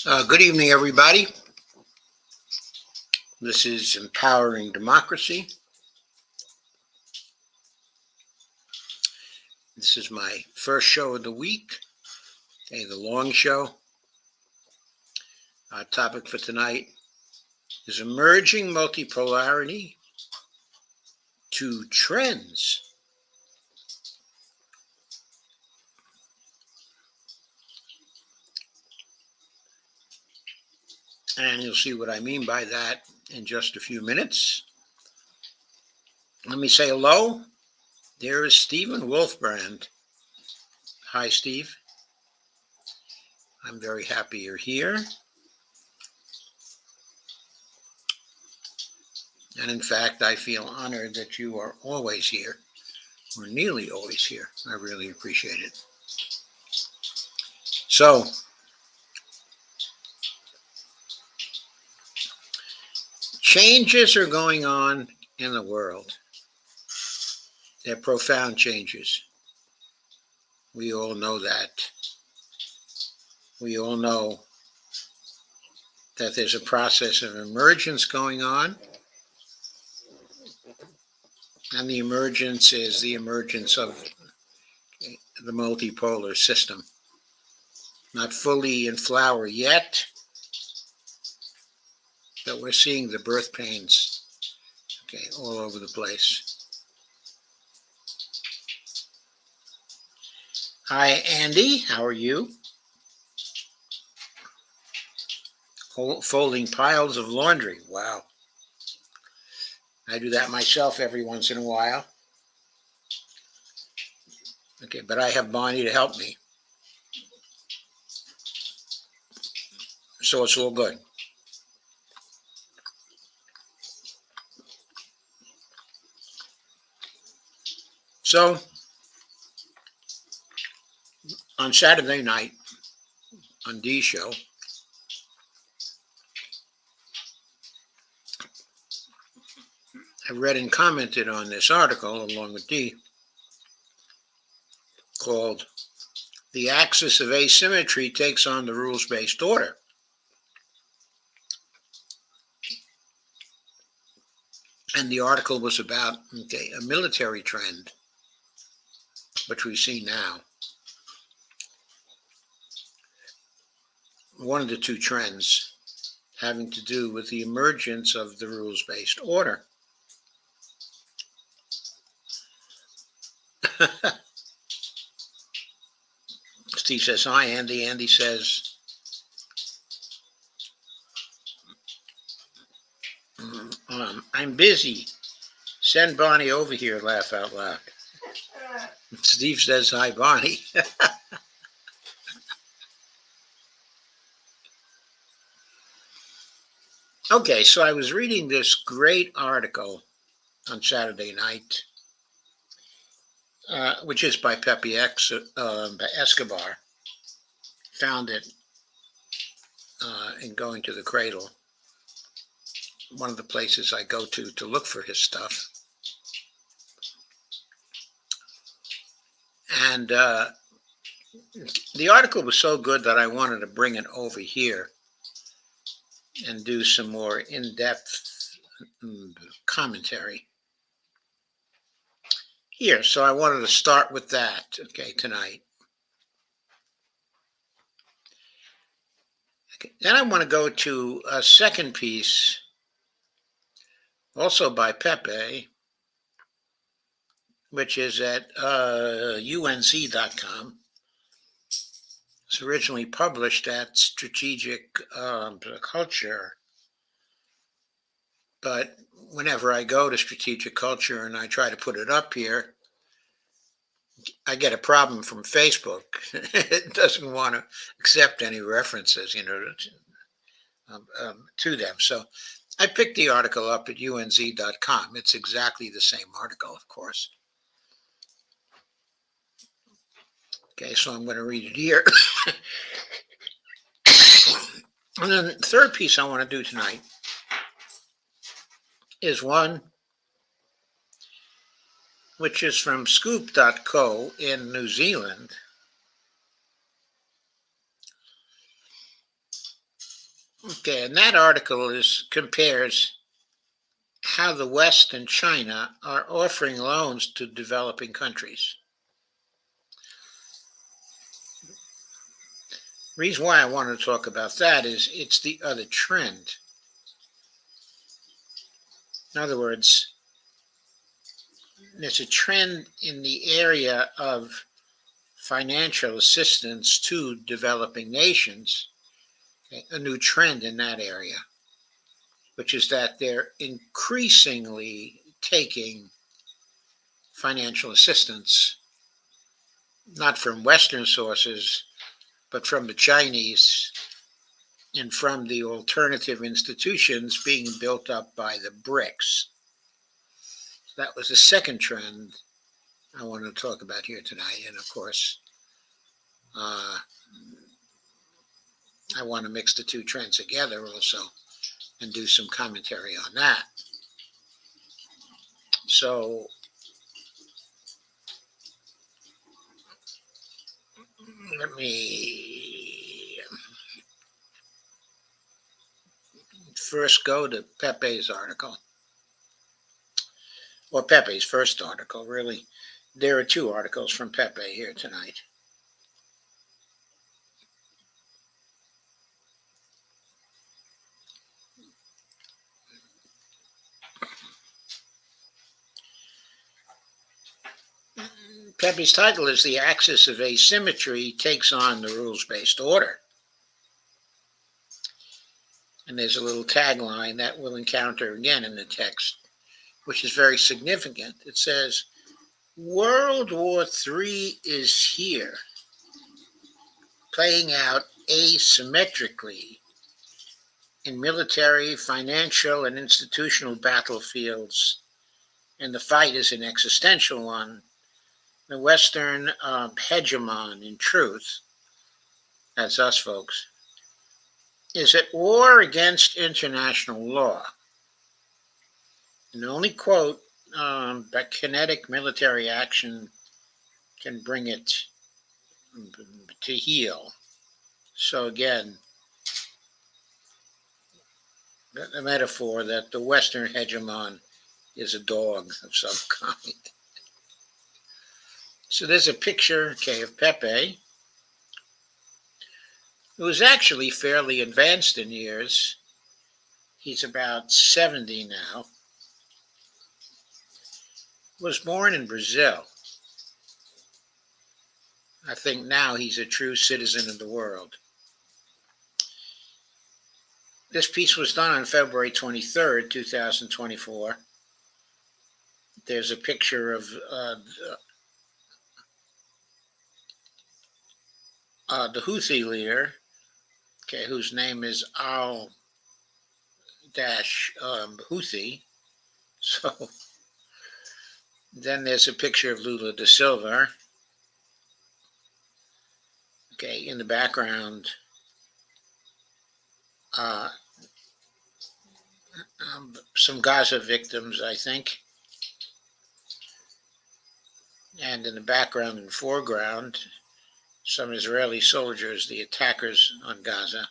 Good evening, everybody. This is Empowering Democracy. This is my first show of the week, the long show. Our topic for tonight is emerging multipolarity to trends. And you'll see what I mean by that in just a few minutes. Let me say hello. There is Stephen Wolfbrand. Hi, Steve. I'm very happy you're here. And in fact, I feel honored that you are always here, or nearly always here. I really appreciate it. So, changes are going on in the world. They're profound changes. We all know that. We all know that there's a process of emergence going on. And the emergence is the emergence of the multipolar system. Not fully in flower yet, but we're seeing the birth pains, all over the place. Hi, Andy. How are you? Folding piles of laundry. Wow. I do that myself every once in a while. But I have Bonnie to help me. So it's all good. So on Saturday night on Dee's show, I read and commented on this article along with Dee called "The Axis of Asymmetry Takes on the Rules-Based Order." And the article was about a military trend, which we see now. One of the two trends having to do with the emergence of the rules-based order. Steve says, hi, Andy. Andy says, I'm busy. Send Bonnie over here, laugh out loud. Steve says, hi, Bonnie. Okay, so I was reading this great article on Saturday night, which is by Pepe Escobar. Found it in Going to the Cradle, one of the places I go to look for his stuff. And the article was so good that I wanted to bring it over here and do some more in-depth commentary here. So I wanted to start with that, tonight. Then I want to go to a second piece, also by Pepe, which is at unz.com. It's originally published at Strategic Culture, but whenever I go to Strategic Culture and I try to put it up here, I get a problem from Facebook. It doesn't want to accept any references, to them. So I picked the article up at unz.com. It's exactly the same article, of course. So I'm going to read it here. And then the third piece I want to do tonight is one which is from scoop.co in New Zealand. Okay, and that article compares how the West and China are offering loans to developing countries. The reason why I want to talk about that is it's the other trend. In other words, there's a trend in the area of financial assistance to developing nations, a new trend in that area, which is that they're increasingly taking financial assistance, not from Western sources, but from the Chinese and from the alternative institutions being built up by the BRICS. That was the second trend I wanted to talk about here tonight. And of course, I want to mix the two trends together also and do some commentary on that. So let me first go to Pepe's article, or Pepe's first article, really. There are two articles from Pepe here tonight. Pepe's title is The Axis of Asymmetry Takes on the Rules-Based Order. And there's a little tagline that we'll encounter again in the text, which is very significant. It says, World War III is here, playing out asymmetrically in military, financial, and institutional battlefields, and the fight is an existential one. The Western hegemon, in truth, that's us folks, is at war against international law. And only quote that kinetic military action can bring it to heel. So again, the metaphor that the Western hegemon is a dog of some kind. So there's a picture, okay, of Pepe, who is actually fairly advanced in years. He's about 70 now. Was born in Brazil. I think now he's a true citizen of the world. This piece was done on February 23rd, 2024. There's a picture of the Houthi leader, okay, whose name is Houthi. So then there's a picture of Lula da Silva. Okay, in the background, some Gaza victims, I think. And in the background and foreground, some Israeli soldiers, the attackers on Gaza.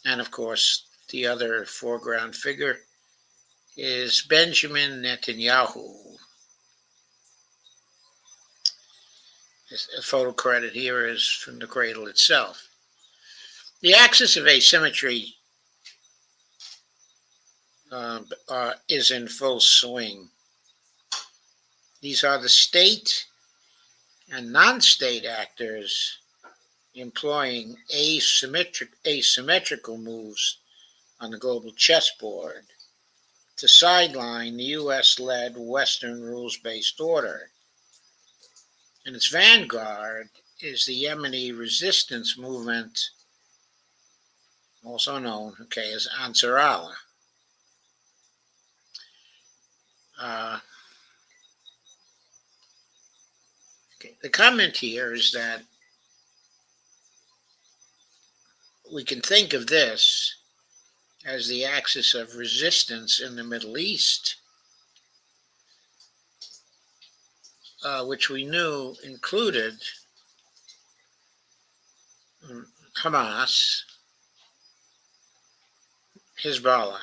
And of course, the other foreground figure is Benjamin Netanyahu. The photo credit here is from the cradle itself. The axis of asymmetry is in full swing. These are the state and non-state actors employing asymmetrical moves on the global chessboard to sideline the US-led Western rules-based order. And its vanguard is the Yemeni resistance movement, also known, okay, as Ansar Allah. The comment here is that we can think of this as the axis of resistance in the Middle East, which we knew included Hamas, Hezbollah,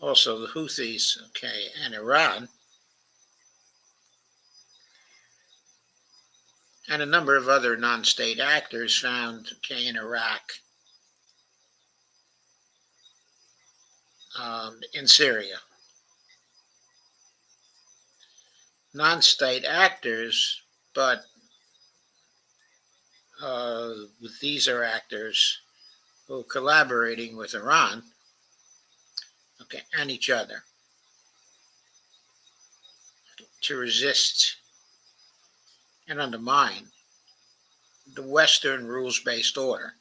also the Houthis, okay, and Iran, and a number of other non-state actors found, okay, in Iraq, in Syria. Non-state actors, but these are actors who are collaborating with Iran, okay, and each other to resist and undermine the Western rules-based order.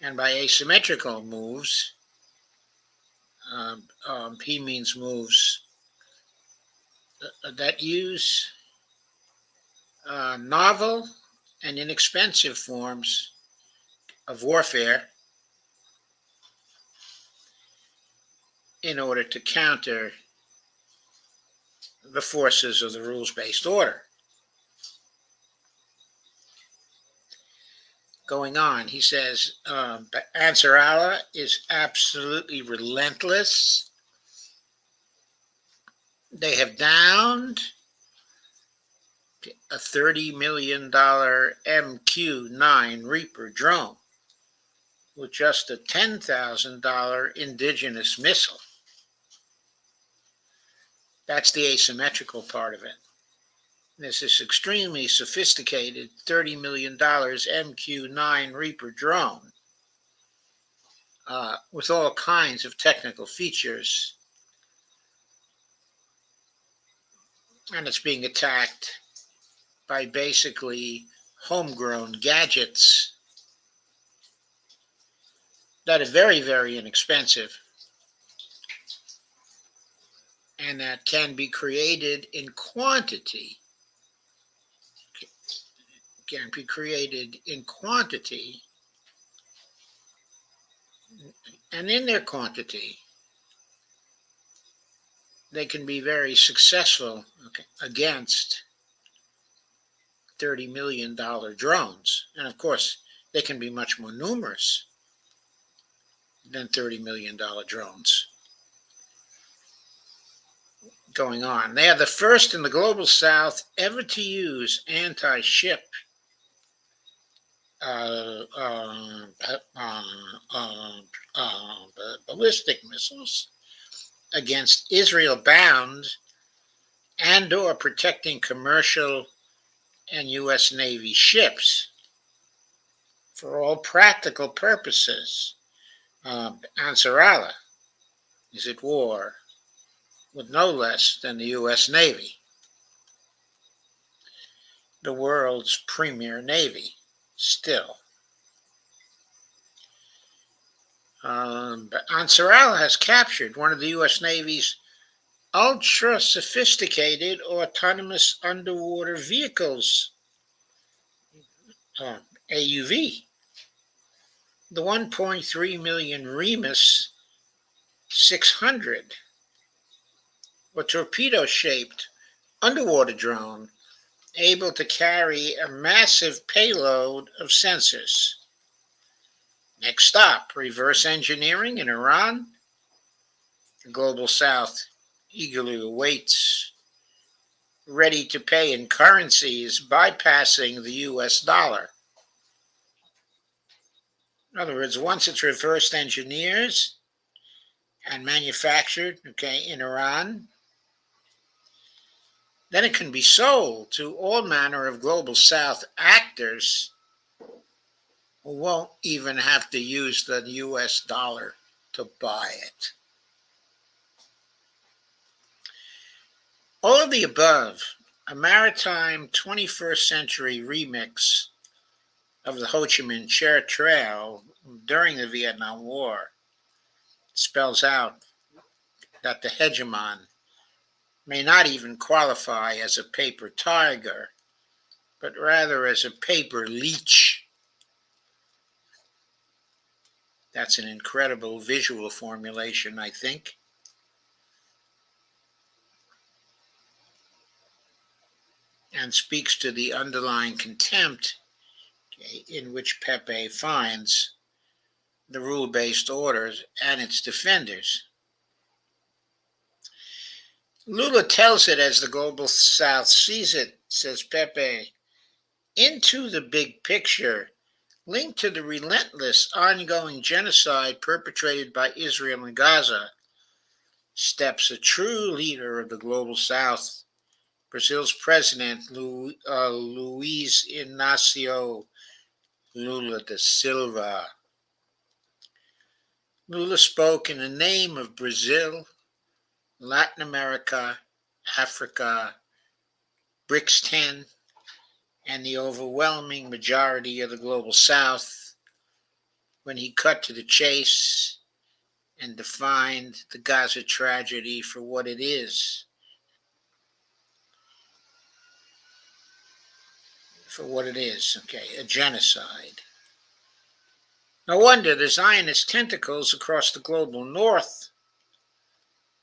And by asymmetrical moves, P means moves that use novel and inexpensive forms of warfare in order to counter the forces of the rules-based order. Going on, he says, Ansar Allah is absolutely relentless. They have downed a $30 million MQ-9 Reaper drone with just a $10,000 indigenous missile. That's the asymmetrical part of it. There's this extremely sophisticated $30 million MQ-9 Reaper drone with all kinds of technical features, and it's being attacked by basically homegrown gadgets that are very, very inexpensive and that can be created in quantity, and in their quantity, they can be very successful, okay, against $30 million drones. And of course, they can be much more numerous than $30 million drones. Going on, they are the first in the global south ever to use anti-ship ballistic missiles against Israel-bound and or protecting commercial and U.S. Navy ships. For all practical purposes, Ansar Allah is at war with no less than the U.S. Navy, the world's premier navy, still. Ansar Allah has captured one of the U.S. Navy's ultra-sophisticated autonomous underwater vehicles, AUV, the 1.3 million Remus 600, a torpedo-shaped underwater drone able to carry a massive payload of sensors. Next stop, reverse engineering in Iran. The global south eagerly awaits, ready to pay in currencies bypassing the US dollar. In other words, once it's reversed engineers and manufactured, okay, in Iran, then it can be sold to all manner of global south actors who won't even have to use the US dollar to buy it. All of the above, a maritime 21st century remix of the Ho Chi Minh Trail during the Vietnam War, spells out that the hegemon may not even qualify as a paper tiger, but rather as a paper leech. That's an incredible visual formulation, I think. And speaks to the underlying contempt okay, in which Pepe finds the rule-based order and its defenders. Lula tells it as the global South sees it, says Pepe, into the big picture, linked to the relentless, ongoing genocide perpetrated by Israel in Gaza, steps a true leader of the global South, Brazil's president, Luiz Inácio Lula da Silva. Lula spoke in the name of Brazil, Latin America, Africa, BRICS 10, and the overwhelming majority of the global South when he cut to the chase and defined the Gaza tragedy for what it is. Okay, a genocide. No wonder the Zionist tentacles across the global North,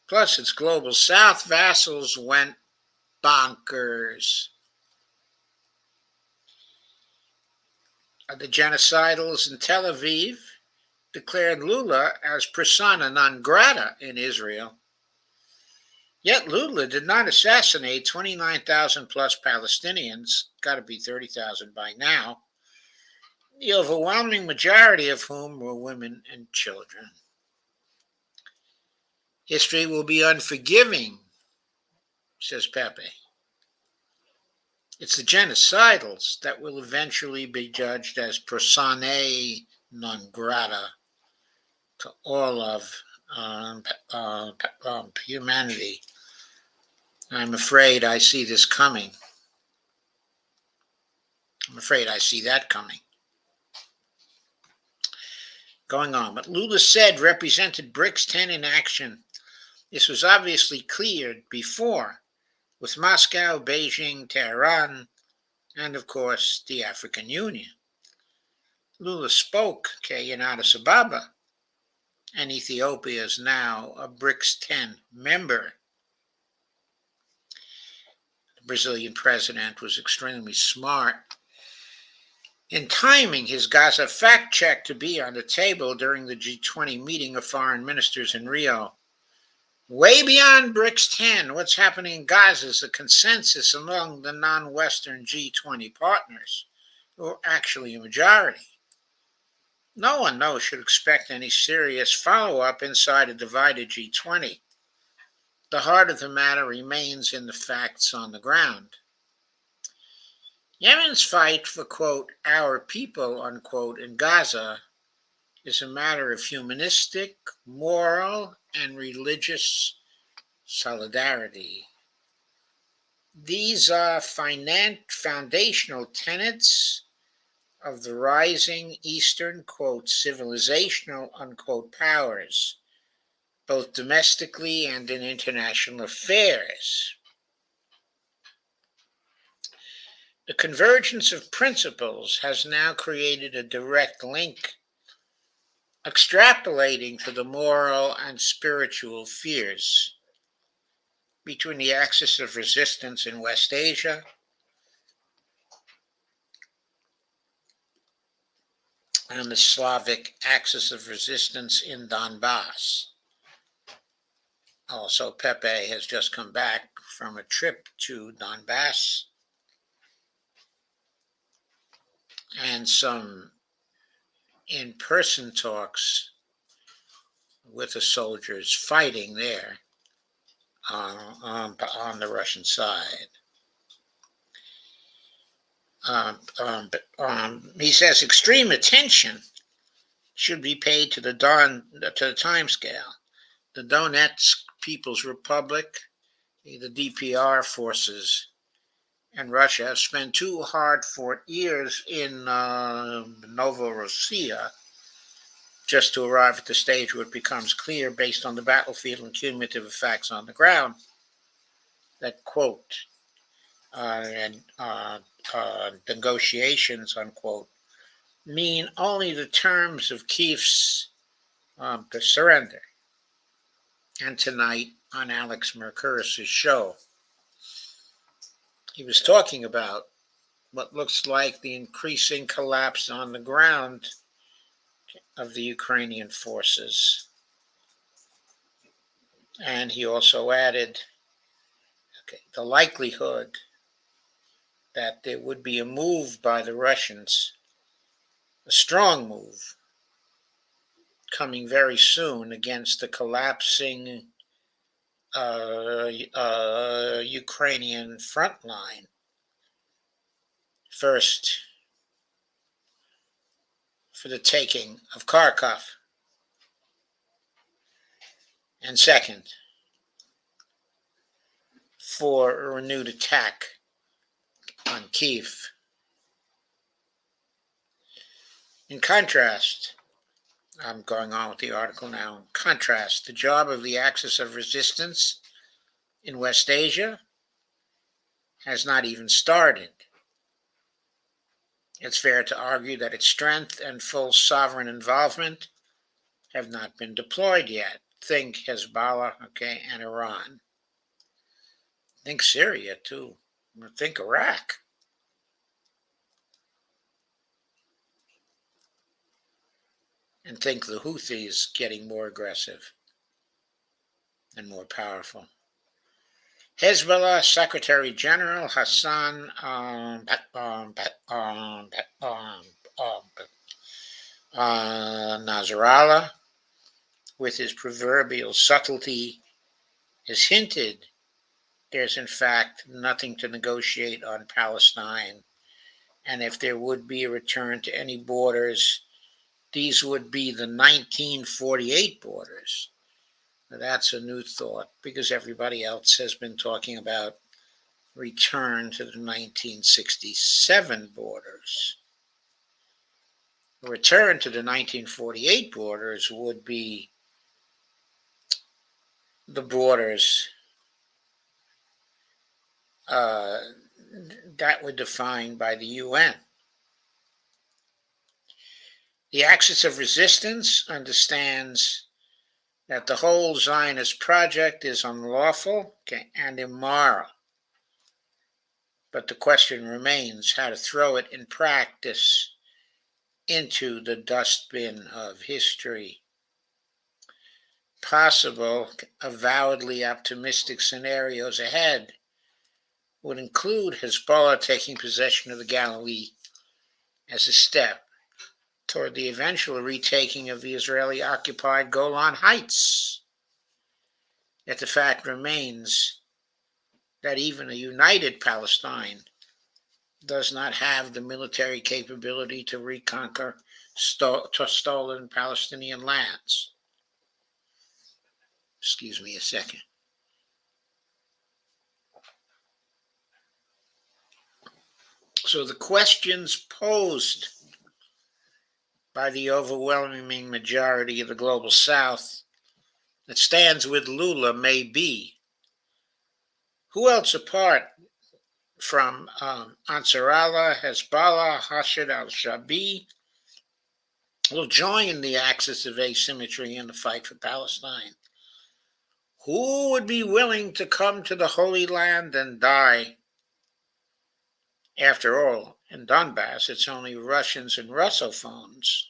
plus its global South vassals, went bonkers. The genocidals in Tel Aviv declared Lula as persona non grata in Israel. Yet Lula did not assassinate 29,000 plus Palestinians, got to be 30,000 by now, the overwhelming majority of whom were women and children. History will be unforgiving, says Pepe. It's the genocidals that will eventually be judged as personae non grata to all of humanity. I'm afraid I see this coming. I'm afraid I see that coming. Going on. What Lula said represented BRICS 10 in action. This was obviously cleared before, with Moscow, Beijing, Tehran, and of course the African Union. Lula spoke in Addis Ababa, and Ethiopia is now a BRICS 10 member. The Brazilian president was extremely smart in timing his Gaza fact check to be on the table during the G20 meeting of foreign ministers in Rio. Way beyond BRICS 10, what's happening in Gaza is a consensus among the non-Western G20 partners, who are actually a majority. No one, though, should expect any serious follow-up inside a divided G20. The heart of the matter remains in the facts on the ground. Yemen's fight for, quote, our people, unquote, in Gaza is a matter of humanistic, moral, and religious solidarity. These are foundational tenets of the rising Eastern, quote, civilizational, unquote, powers, both domestically and in international affairs. The convergence of principles has now created a direct link, extrapolating to the moral and spiritual fears between the axis of resistance in West Asia and the Slavic axis of resistance in Donbass. Also, Pepe has just come back from a trip to Donbass and some in-person talks with the soldiers fighting there on the Russian side. He says extreme attention should be paid to the time scale. The Donetsk People's Republic, the DPR forces, and Russia have spent 2 hard-fought years in Novorossiya just to arrive at the stage where it becomes clear, based on the battlefield and cumulative effects on the ground, that, quote, negotiations, unquote, mean only the terms of Kiev's surrender. And tonight on Alex Mercouris' show, he was talking about what looks like the increasing collapse on the ground of the Ukrainian forces. And he also added, the likelihood that there would be a move by the Russians, a strong move, coming very soon against the collapsing Ukrainian front line. First, for the taking of Kharkov, and second, for a renewed attack on Kiev. In contrast, I'm going on with the article now. In contrast, the job of the Axis of Resistance in West Asia has not even started. It's fair to argue that its strength and full sovereign involvement have not been deployed yet. Think Hezbollah, and Iran. Think Syria, too. Think Iraq. And think the Houthis getting more aggressive and more powerful. Hezbollah Secretary General Hassan Nasrallah, with his proverbial subtlety, has hinted there's in fact nothing to negotiate on Palestine, and if there would be a return to any borders, these would be the 1948 borders. Now, that's a new thought, because everybody else has been talking about return to the 1967 borders. A return to the 1948 borders would be the borders that were defined by the UN. The Axis of Resistance understands that the whole Zionist project is unlawful and immoral. But the question remains how to throw it in practice into the dustbin of history. Possible, avowedly optimistic scenarios ahead would include Hezbollah taking possession of the Galilee as a step toward the eventual retaking of the Israeli-occupied Golan Heights. Yet the fact remains that even a united Palestine does not have the military capability to reconquer stolen Palestinian lands. Excuse me a second. So the questions posed by the overwhelming majority of the global South that stands with Lula may be, who else apart from Ansarallah, Hezbollah, Hashid al-Shabi will join the Axis of Asymmetry in the fight for Palestine? Who would be willing to come to the Holy Land and die? After all, in Donbass, it's only Russians and Russophones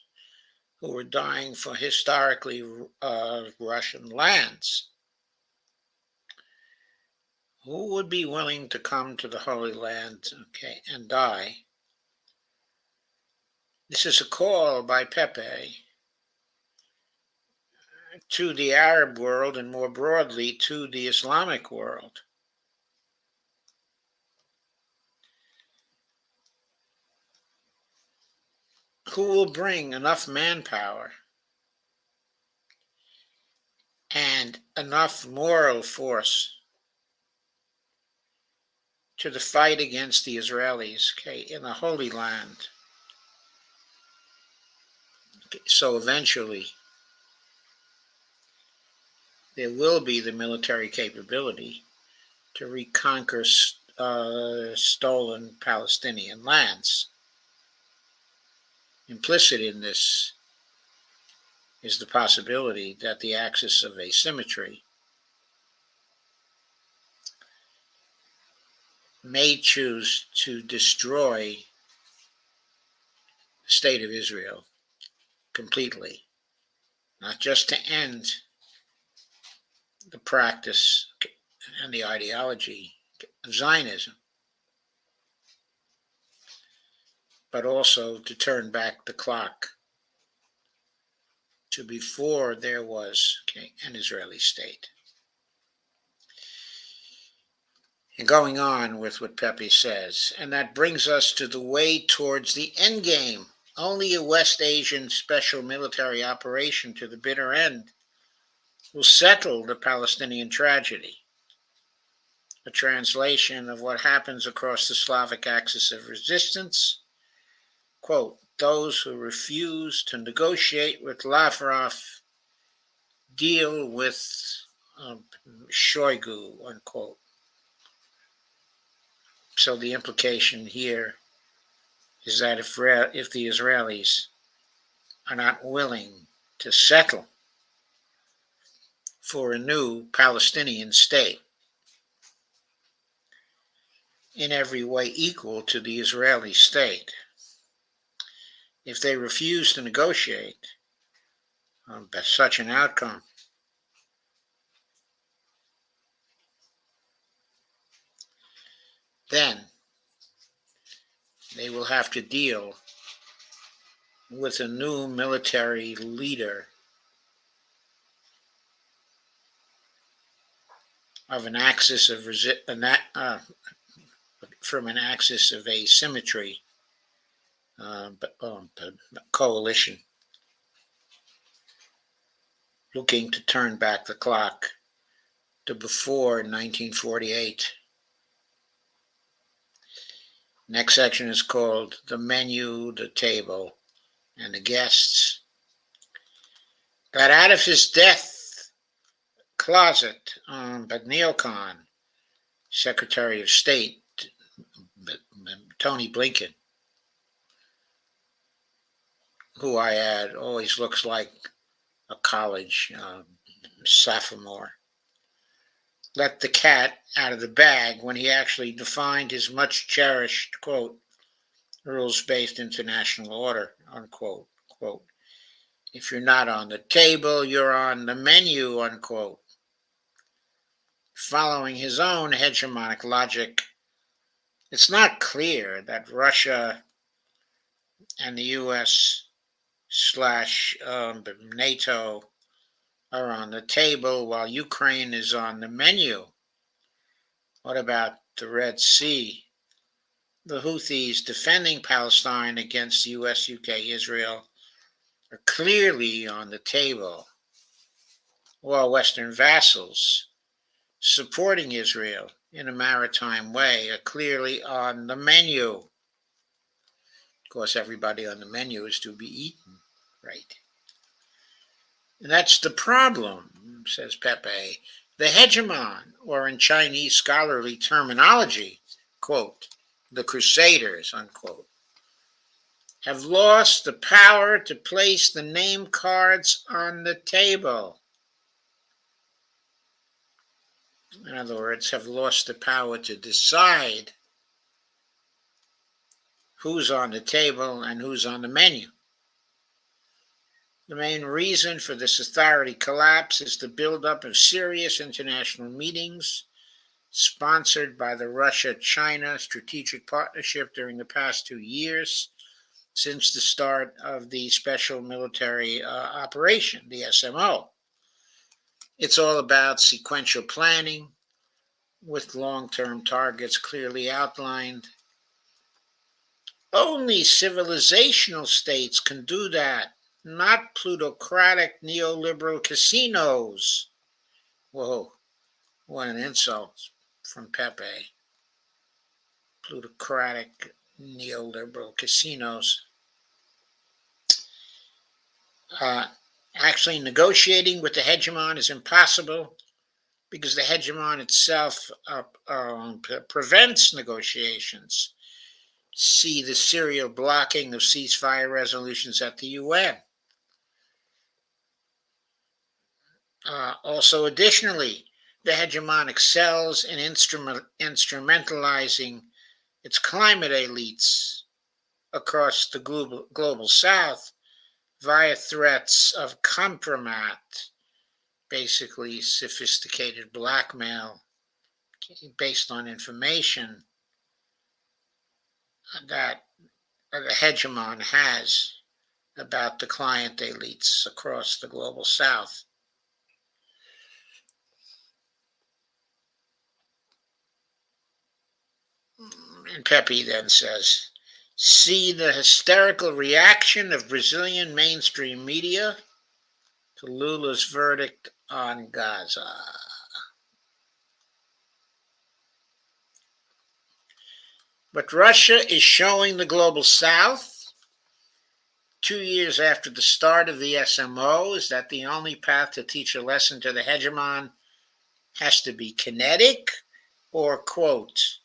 who are dying for historically Russian lands. Who would be willing to come to the Holy Land, and die? This is a call by Pepe to the Arab world and more broadly to the Islamic world. Who will bring enough manpower and enough moral force to the fight against the Israelis, in the Holy Land? So eventually, there will be the military capability to reconquer stolen Palestinian lands. Implicit in this is the possibility that the Axis of Asymmetry may choose to destroy the state of Israel completely, not just to end the practice and the ideology of Zionism, but also to turn back the clock to before there was an Israeli state. And going on with what Pepe says, and that brings us to the way towards the end game. Only a West Asian special military operation to the bitter end will settle the Palestinian tragedy. A translation of what happens across the Slavic axis of resistance. Quote, those who refuse to negotiate with Lavrov deal with Shoigu, unquote. So the implication here is that if the Israelis are not willing to settle for a new Palestinian state in every way equal to the Israeli state, if they refuse to negotiate such an outcome, then they will have to deal with a new military leader of an axis of from an axis of asymmetry coalition, looking to turn back the clock to before 1948. Next section is called the menu, the table, and the guests. Got out of his death closet, but neocon, Secretary of State Tony Blinken, who I add always looks like a college sophomore, let the cat out of the bag when he actually defined his much cherished, quote, rules-based international order, unquote, quote, if you're not on the table, you're on the menu, unquote. Following his own hegemonic logic, it's not clear that Russia and the US / NATO are on the table while Ukraine is on the menu. What about the Red Sea? The Houthis defending Palestine against US, UK, Israel are clearly on the table, while Western vassals supporting Israel in a maritime way are clearly on the menu. Of course, everybody on the menu is to be eaten, right? And that's the problem, says Pepe. The hegemon, or in Chinese scholarly terminology, quote, the crusaders, unquote, have lost the power to place the name cards on the table. In other words, have lost the power to decide who's on the table and who's on the menu. The main reason for this authority collapse is the buildup of serious international meetings sponsored by the Russia-China Strategic Partnership during the past 2 years since the start of the Special Military Operation, the SMO. It's all about sequential planning with long-term targets clearly outlined. Only civilizational states can do that, not plutocratic neoliberal casinos. Whoa, what an insult from Pepe. Plutocratic neoliberal casinos. Actually, negotiating with the hegemon is impossible because the hegemon itself prevents negotiations. See the serial blocking of ceasefire resolutions at the UN. Also, additionally, the hegemon excels in instrumentalizing its climate elites across the global south via threats of compromat, basically sophisticated blackmail based on information that the hegemon has about the client elites across the global south. And Pepe then says, see the hysterical reaction of Brazilian mainstream media to Lula's verdict on Gaza. But Russia is showing the global south, 2 years after the start of the SMO, is that the only path to teach a lesson to the hegemon has to be kinetic or, quote,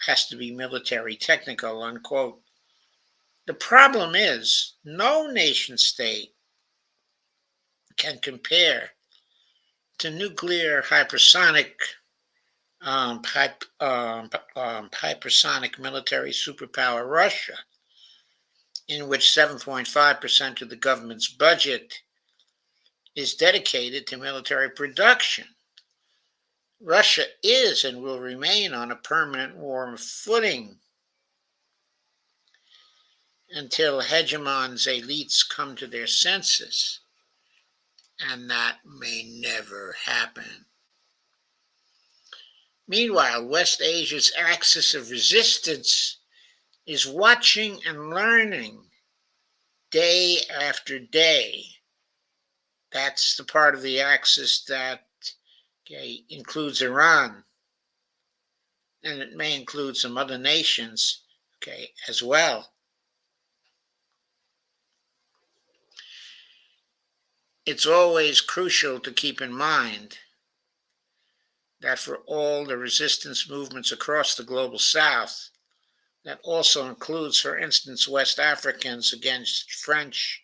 has to be military technical, unquote. The problem is no nation state can compare to nuclear hypersonic hypersonic military superpower Russia, in which 7.5% of the government's budget is dedicated to military production. Russia is and will remain on a permanent war footing until hegemon's elites come to their senses, and that may never happen. Meanwhile, West Asia's axis of resistance is watching and learning day after day. That's the part of the axis that includes Iran, and it may include some other nations as well. It's always crucial to keep in mind that for all the resistance movements across the global south, that also includes, for instance, West Africans against French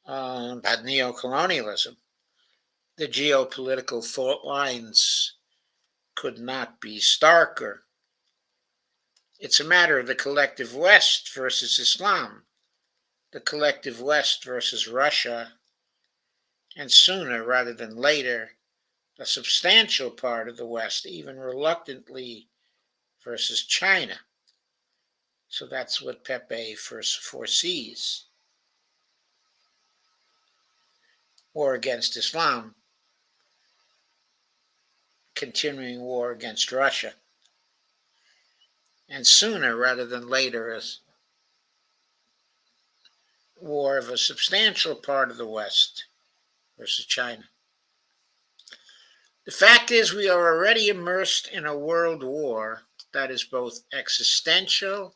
neocolonialism, the geopolitical fault lines could not be starker. It's a matter of the collective West versus Islam, the collective West versus Russia, and sooner rather than later, a substantial part of the West, even reluctantly, versus China. So that's what Pepe first foresees. War against Islam, continuing war against Russia, and sooner rather than later, as war of a substantial part of the West versus China. The fact is, we are already immersed in a world war that is both existential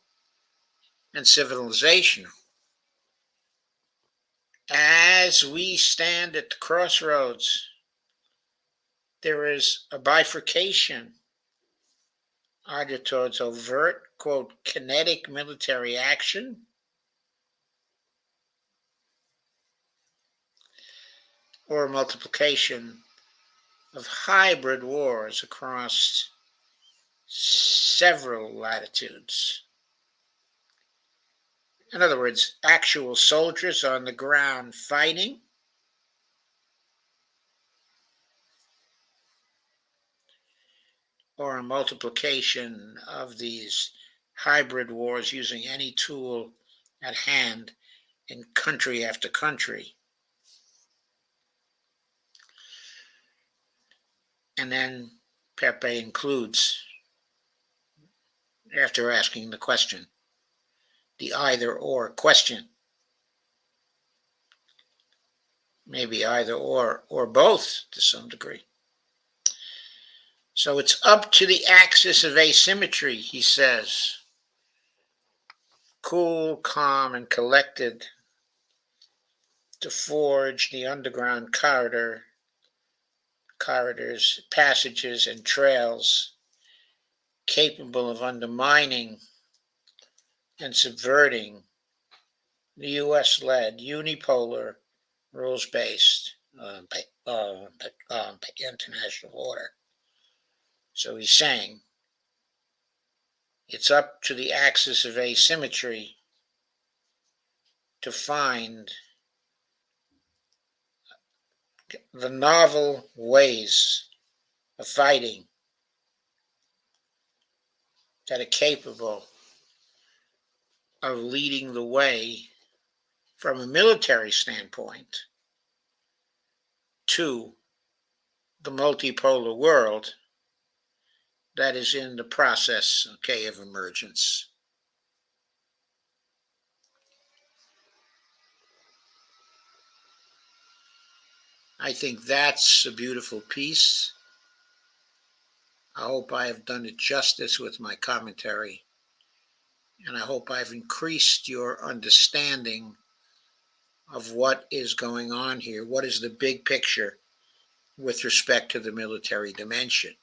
and civilizational. As we stand at the crossroads, there is a bifurcation either towards overt, quote, kinetic military action, or a multiplication of hybrid wars across several latitudes. In other words, actual soldiers on the ground fighting, or a multiplication of these hybrid wars using any tool at hand in country after country. And then Pepe includes, after asking the question, the either or question. Maybe either or both to some degree. So it's up to the axis of asymmetry, he says, cool, calm, and collected, to forge the underground corridors, passages, and trails capable of undermining and subverting the US-led unipolar rules-based international order. So he's saying it's up to the axis of asymmetry to find the novel ways of fighting that are capable of leading the way from a military standpoint to the multipolar world that is in the process, okay, of emergence. I think that's a beautiful piece. I hope I have done it justice with my commentary, and I hope I've increased your understanding of what is going on here. What is the big picture with respect to the military dimension?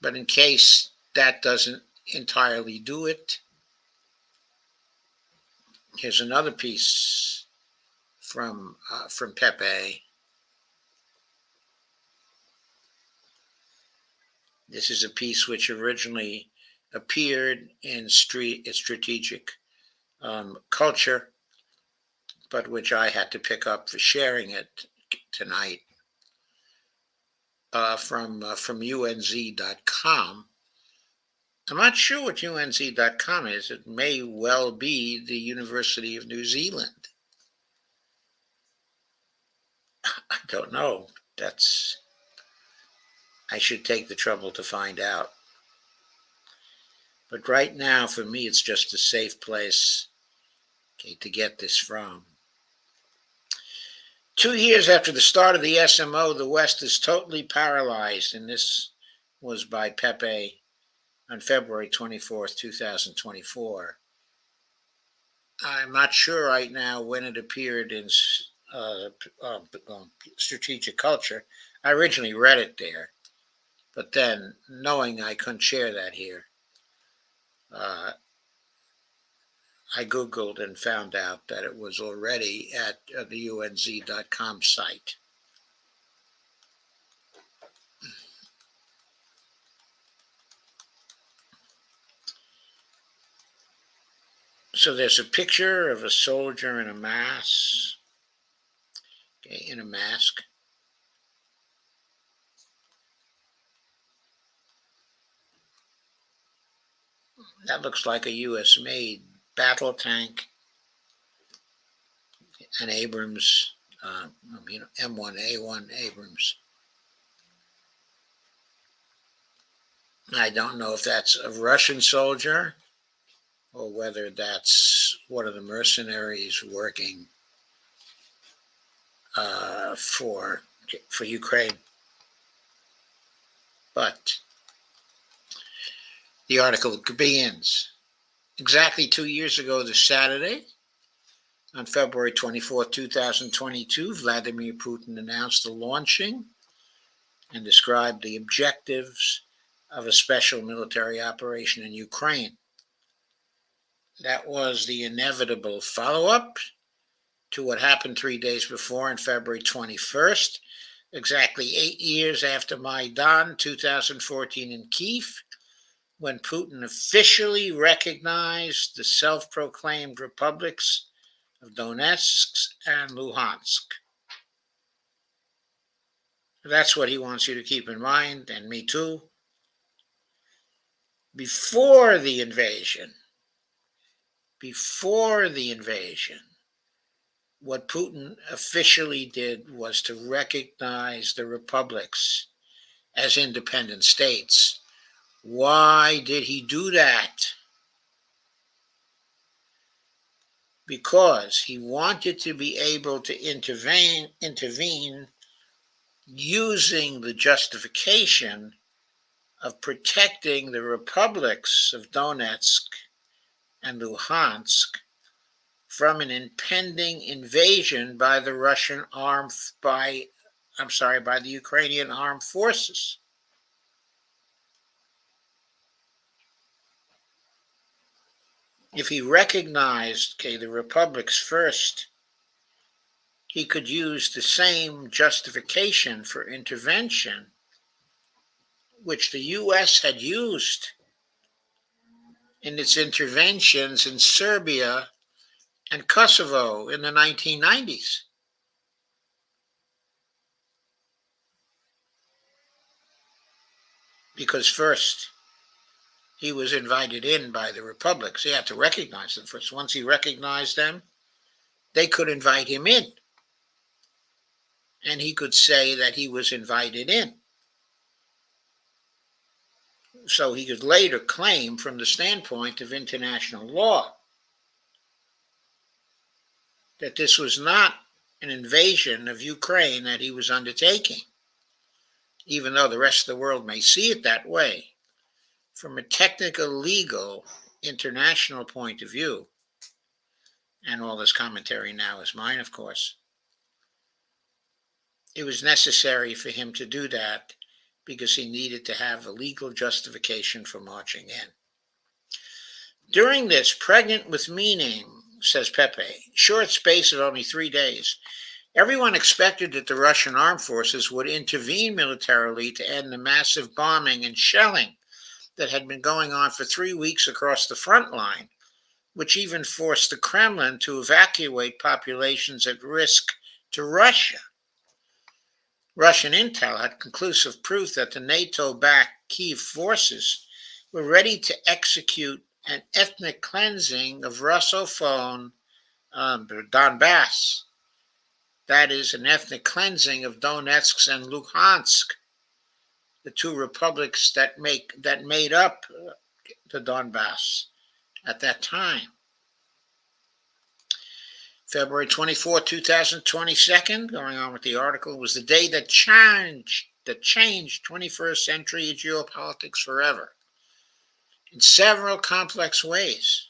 But in case that doesn't entirely do it, here's another piece from Pepe. This is a piece which originally appeared in strategic culture, but which I had to pick up for sharing it tonight from unz.com. I'm not sure what unz.com is. It may well be the University of New Zealand. I don't know. I should take the trouble to find out. But right now, for me, it's just a safe place, okay, to get this from. 2 years after the start of the SMO, the West is totally paralyzed, and this was by Pepe on February 24th, 2024. I'm not sure right now when it appeared in Strategic Culture. I originally read it there, but then knowing I couldn't share that here, I Googled and found out that it was already at the unz.com site. So there's a picture of a soldier in a mask, okay, in a mask. That looks like a US-made battle tank, an Abrams, M1A1 Abrams. I don't know if that's a Russian soldier or whether that's one of the mercenaries working for Ukraine. But the article begins. Exactly 2 years ago this Saturday, on February 24th, 2022, Vladimir Putin announced the launching and described the objectives of a special military operation in Ukraine. That was the inevitable follow-up to what happened 3 days before on February 21st, exactly 8 years after Maidan 2014 in Kyiv, when Putin officially recognized the self-proclaimed republics of Donetsk and Luhansk. That's what he wants you to keep in mind, and me too. Before the invasion, what Putin officially did was to recognize the republics as independent states. Why did he do that? Because he wanted to be able to intervene using the justification of protecting the republics of Donetsk and Luhansk from an impending invasion by the Ukrainian armed forces. If he recognized, the republics first, he could use the same justification for intervention which the U.S. had used in its interventions in Serbia and Kosovo in the 1990s. Because first, he was invited in by the republics. He had to recognize them first. Once he recognized them, they could invite him in. And he could say that he was invited in. So he could later claim, from the standpoint of international law, that this was not an invasion of Ukraine that he was undertaking, even though the rest of the world may see it that way. From a technical, legal, international point of view, and all this commentary now is mine, of course, it was necessary for him to do that because he needed to have a legal justification for marching in. During this pregnant with meaning, says Pepe, short space of only 3 days, everyone expected that the Russian armed forces would intervene militarily to end the massive bombing and shelling that had been going on for 3 weeks across the front line, which even forced the Kremlin to evacuate populations at risk to Russia. Russian intel had conclusive proof that the NATO-backed Kiev forces were ready to execute an ethnic cleansing of Russophone Donbass. That is, an ethnic cleansing of Donetsk and Luhansk, the two republics that made up the Donbass at that time. February 24, 2022, going on with the article, was the day that changed 21st century geopolitics forever in several complex ways.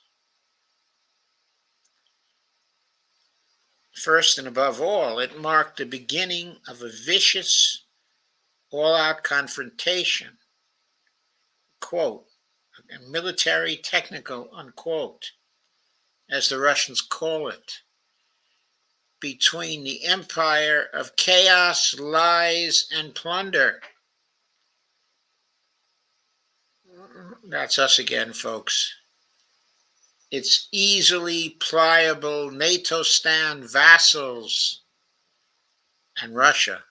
First and above all, it marked the beginning of a vicious, all-out confrontation, quote, military technical, unquote, as the Russians call it, between the empire of chaos, lies, and plunder. That's us again, folks. It's easily pliable NATO-stan vassals and Russia,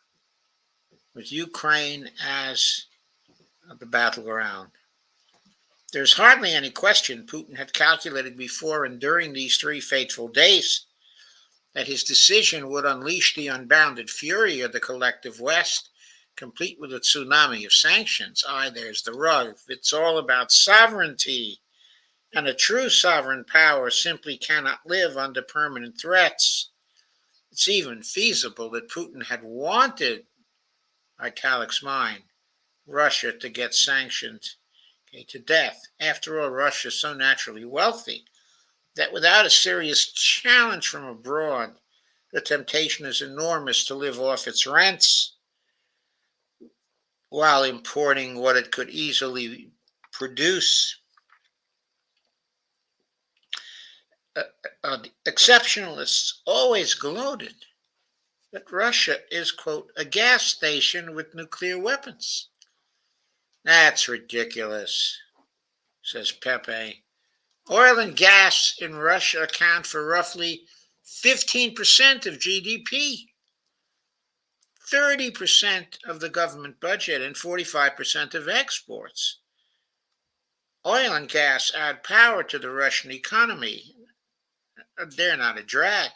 with Ukraine as the battleground. There's hardly any question Putin had calculated before and during these 3 fateful days that his decision would unleash the unbounded fury of the collective West, complete with a tsunami of sanctions. There's the rub. It's all about sovereignty, and a true sovereign power simply cannot live under permanent threats. It's even feasible that Putin had wanted, italics mine, Russia to get sanctioned to death. After all, Russia is so naturally wealthy that without a serious challenge from abroad, the temptation is enormous to live off its rents while importing what it could easily produce. Exceptionalists always gloated that Russia is, quote, a gas station with nuclear weapons. That's ridiculous, says Pepe. Oil and gas in Russia account for roughly 15% of GDP, 30% of the government budget, and 45% of exports. Oil and gas add power to the Russian economy. They're not a drag.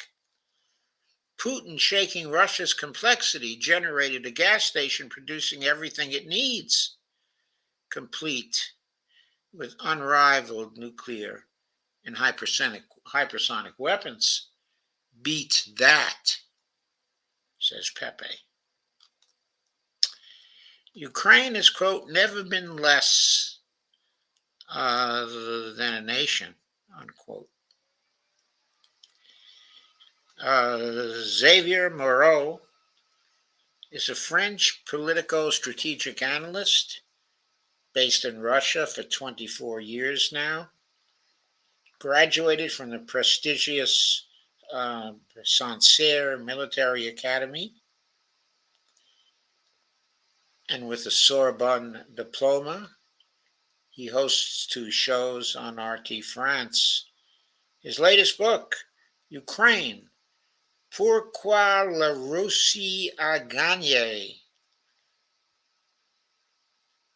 Putin, shaking Russia's complexity, generated a gas station producing everything it needs, complete with unrivaled nuclear and hypersonic weapons. Beat that, says Pepe. Ukraine has, quote, never been less than a nation, unquote. Xavier Moreau is a French politico-strategic analyst based in Russia for 24 years now. Graduated from the prestigious Sancerre Military Academy. and with a Sorbonne diploma. He hosts 2 shows on RT France. His latest book, Ukraine, Pourquoi la Russie a gagné?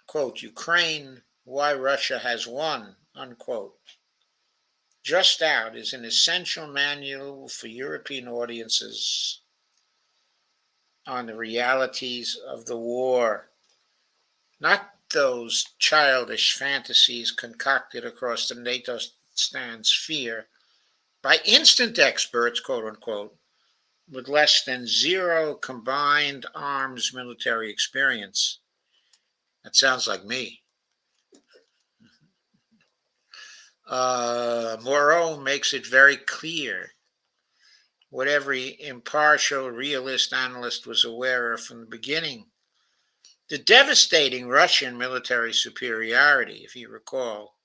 Quote, Ukraine, Why Russia Has Won, unquote. Just out is an essential manual for European audiences on the realities of the war, not those childish fantasies concocted across the NATO stand sphere by instant experts, quote unquote, with less than zero combined arms military experience. That sounds like me. Moreau makes it very clear what every impartial, realist analyst was aware of from the beginning. The devastating Russian military superiority, if you recall,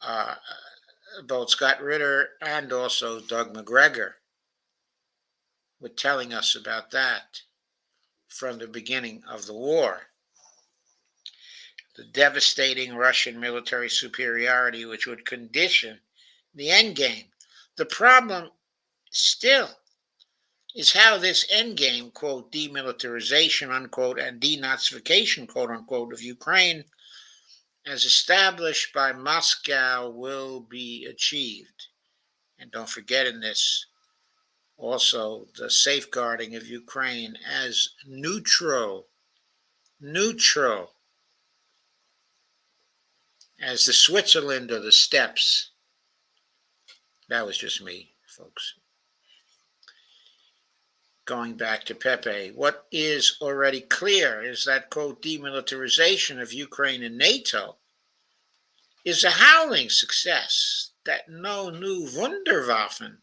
uh, both Scott Ritter and also Doug McGregor were telling us about that from the beginning of the war. The devastating Russian military superiority, which would condition the endgame. The problem still is how this endgame, quote, demilitarization, unquote, and denazification, quote unquote, of Ukraine, as established by Moscow, will be achieved. And don't forget in this also the safeguarding of Ukraine as neutral, as the Switzerland of the steppes. That was just me, folks. Going back to Pepe, what is already clear is that, quote, demilitarization of Ukraine and NATO is a howling success, that no new Wunderwaffen,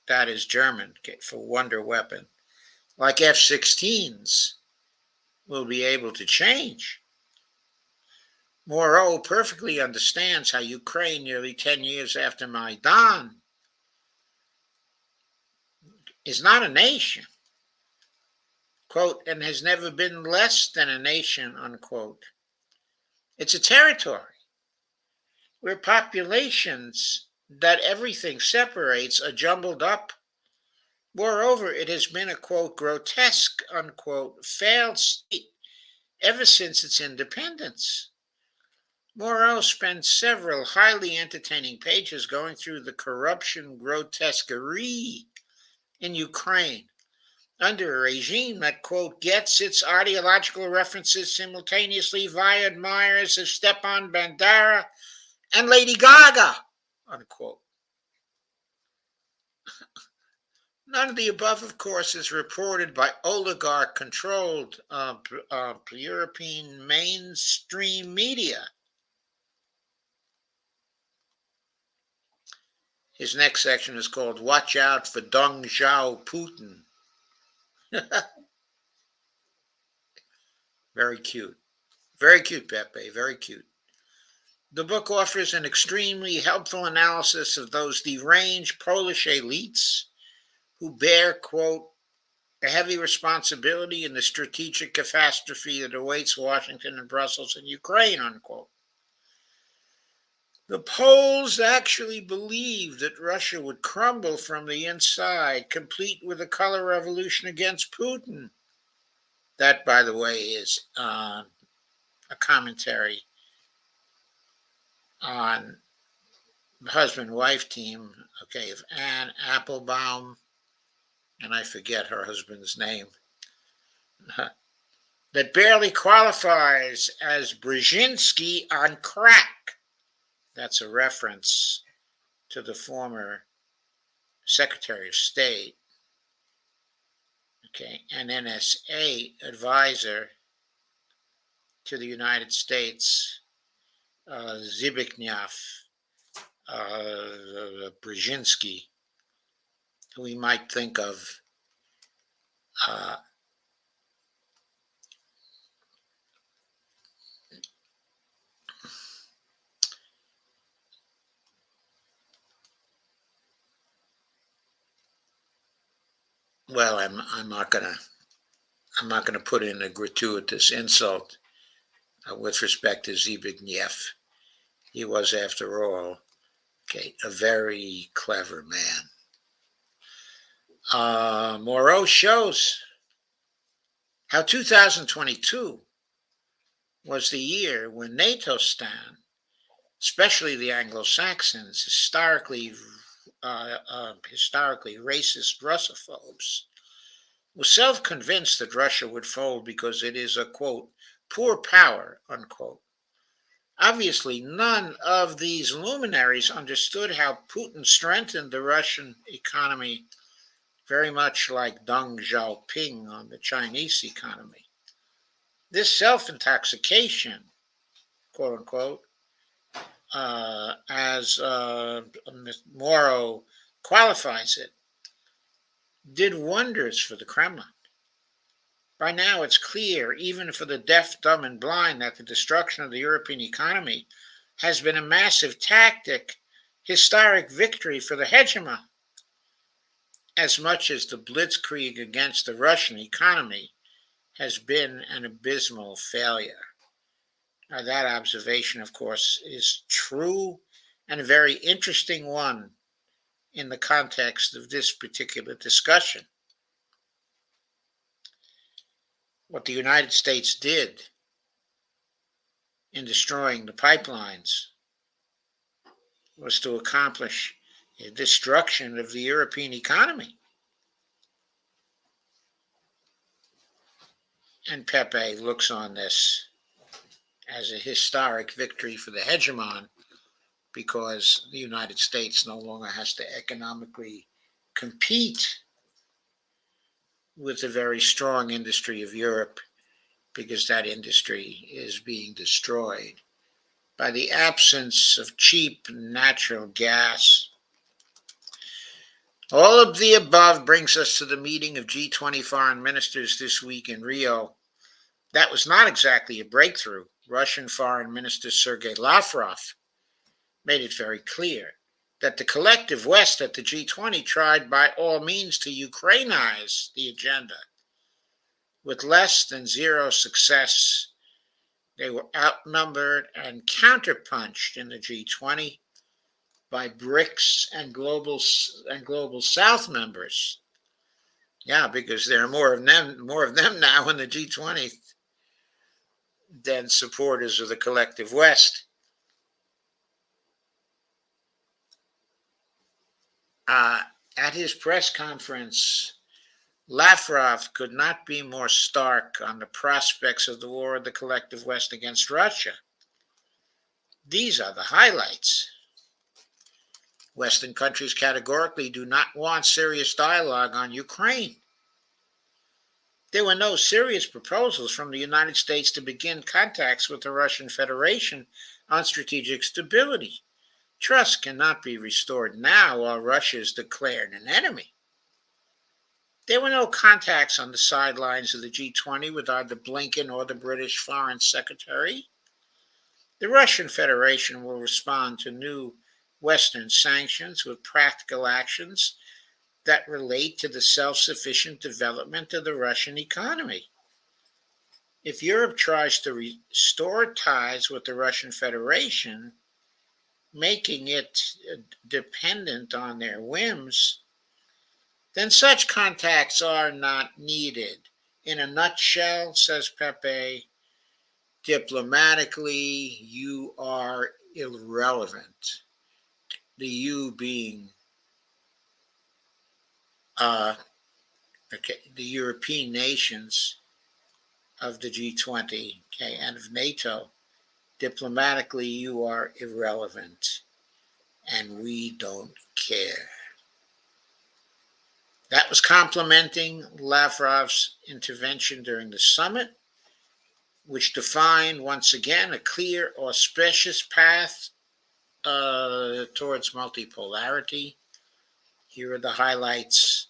that is German for wonder weapon, like F-16s, will be able to change. Moreau perfectly understands how Ukraine, nearly 10 years after Maidan, is not a nation, quote, and has never been less than a nation, unquote. It's a territory where populations that everything separates are jumbled up. Moreover, it has been a, quote, grotesque, unquote, failed state ever since its independence. Moreau spent several highly entertaining pages going through the corruption grotesquerie in Ukraine under a regime that, quote, gets its ideological references simultaneously via admirers of Stepan Bandera and Lady Gaga, unquote. None of the above, of course, is reported by oligarch-controlled European mainstream media. His next section is called Watch Out for Deng Xiao Putin. Very cute. Very cute, Pepe. Very cute. The book offers an extremely helpful analysis of those deranged Polish elites who bear, quote, a heavy responsibility in the strategic catastrophe that awaits Washington and Brussels and Ukraine, unquote. The Poles actually believed that Russia would crumble from the inside, complete with a color revolution against Putin. That, by the way, is a commentary on the husband-wife team, okay, of Anne Applebaum, and I forget her husband's name, that barely qualifies as Brzezinski on crack. That's a reference to the former Secretary of State, okay, an NSA advisor to the United States, Zbigniew Brzezinski, who we might think of well, I'm not gonna. I'm not going to put in a gratuitous insult with respect to Zbigniew. He was, after all, a very clever man. Moreau shows how 2022 was the year when NATO stand, especially the Anglo-Saxons, historically racist Russophobes, was self-convinced that Russia would fold because it is a, quote, poor power, unquote. Obviously, none of these luminaries understood how Putin strengthened the Russian economy very much like Deng Xiaoping on the Chinese economy. This self-intoxication, quote unquote, as Morrow qualifies it, did wonders for the Kremlin. By now, it's clear, even for the deaf, dumb, and blind, that the destruction of the European economy has been a massive tactic, historic victory for the hegemon, as much as the blitzkrieg against the Russian economy has been an abysmal failure. Now, that observation, of course, is true and a very interesting one in the context of this particular discussion. What the United States did in destroying the pipelines was to accomplish the destruction of the European economy. And Pepe looks on this as a historic victory for the hegemon because the United States no longer has to economically compete with the very strong industry of Europe because that industry is being destroyed by the absence of cheap natural gas. All of the above brings us to the meeting of G20 foreign ministers this week in Rio. That was not exactly a breakthrough. Russian Foreign Minister Sergei Lavrov made it very clear that the collective West at the G20 tried by all means to Ukrainize the agenda. With less than zero success, they were outnumbered and counterpunched in the G20 by BRICS and Global South members. Yeah, because there are more of them now in the G20 than supporters of the collective West. At his press conference, Lavrov could not be more stark on the prospects of the war of the collective West against Russia. These are the highlights. Western countries categorically do not want serious dialogue on Ukraine. There were no serious proposals from the United States to begin contacts with the Russian Federation on strategic stability. Trust cannot be restored now while Russia is declared an enemy. There were no contacts on the sidelines of the G20 with either Blinken or the British Foreign Secretary. The Russian Federation will respond to new Western sanctions with practical actions that relate to the self-sufficient development of the Russian economy. If Europe tries to restore ties with the Russian Federation, making it dependent on their whims, then such contacts are not needed. In a nutshell, says Pepe, diplomatically, you are irrelevant. The you being the European nations of the G20, and of NATO. Diplomatically, you are irrelevant, and we don't care. That was complimenting Lavrov's intervention during the summit, which defined once again a clear, auspicious path towards multipolarity. Here are the highlights.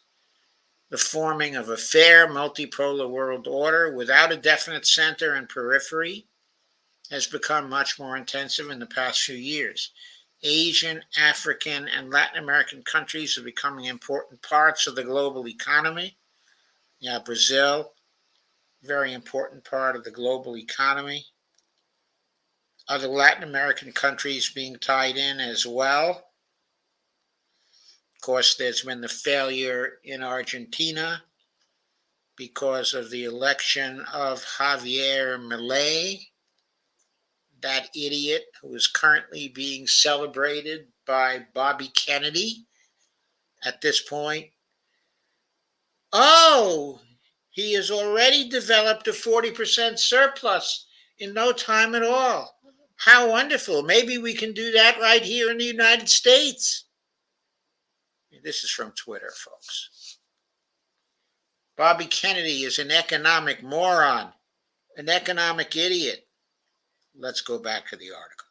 The forming of a fair multipolar world order without a definite center and periphery has become much more intensive in the past few years. Asian, African, and Latin American countries are becoming important parts of the global economy. Yeah, Brazil, very important part of the global economy. Other Latin American countries being tied in as well. Of course, there's been the failure in Argentina because of the election of Javier Milei, that idiot who is currently being celebrated by Bobby Kennedy at this point. Oh, he has already developed a 40% surplus in no time at all. How wonderful. Maybe we can do that right here in the United States. This is from Twitter, folks. Bobby Kennedy is an economic moron, an economic idiot. Let's go back to the article.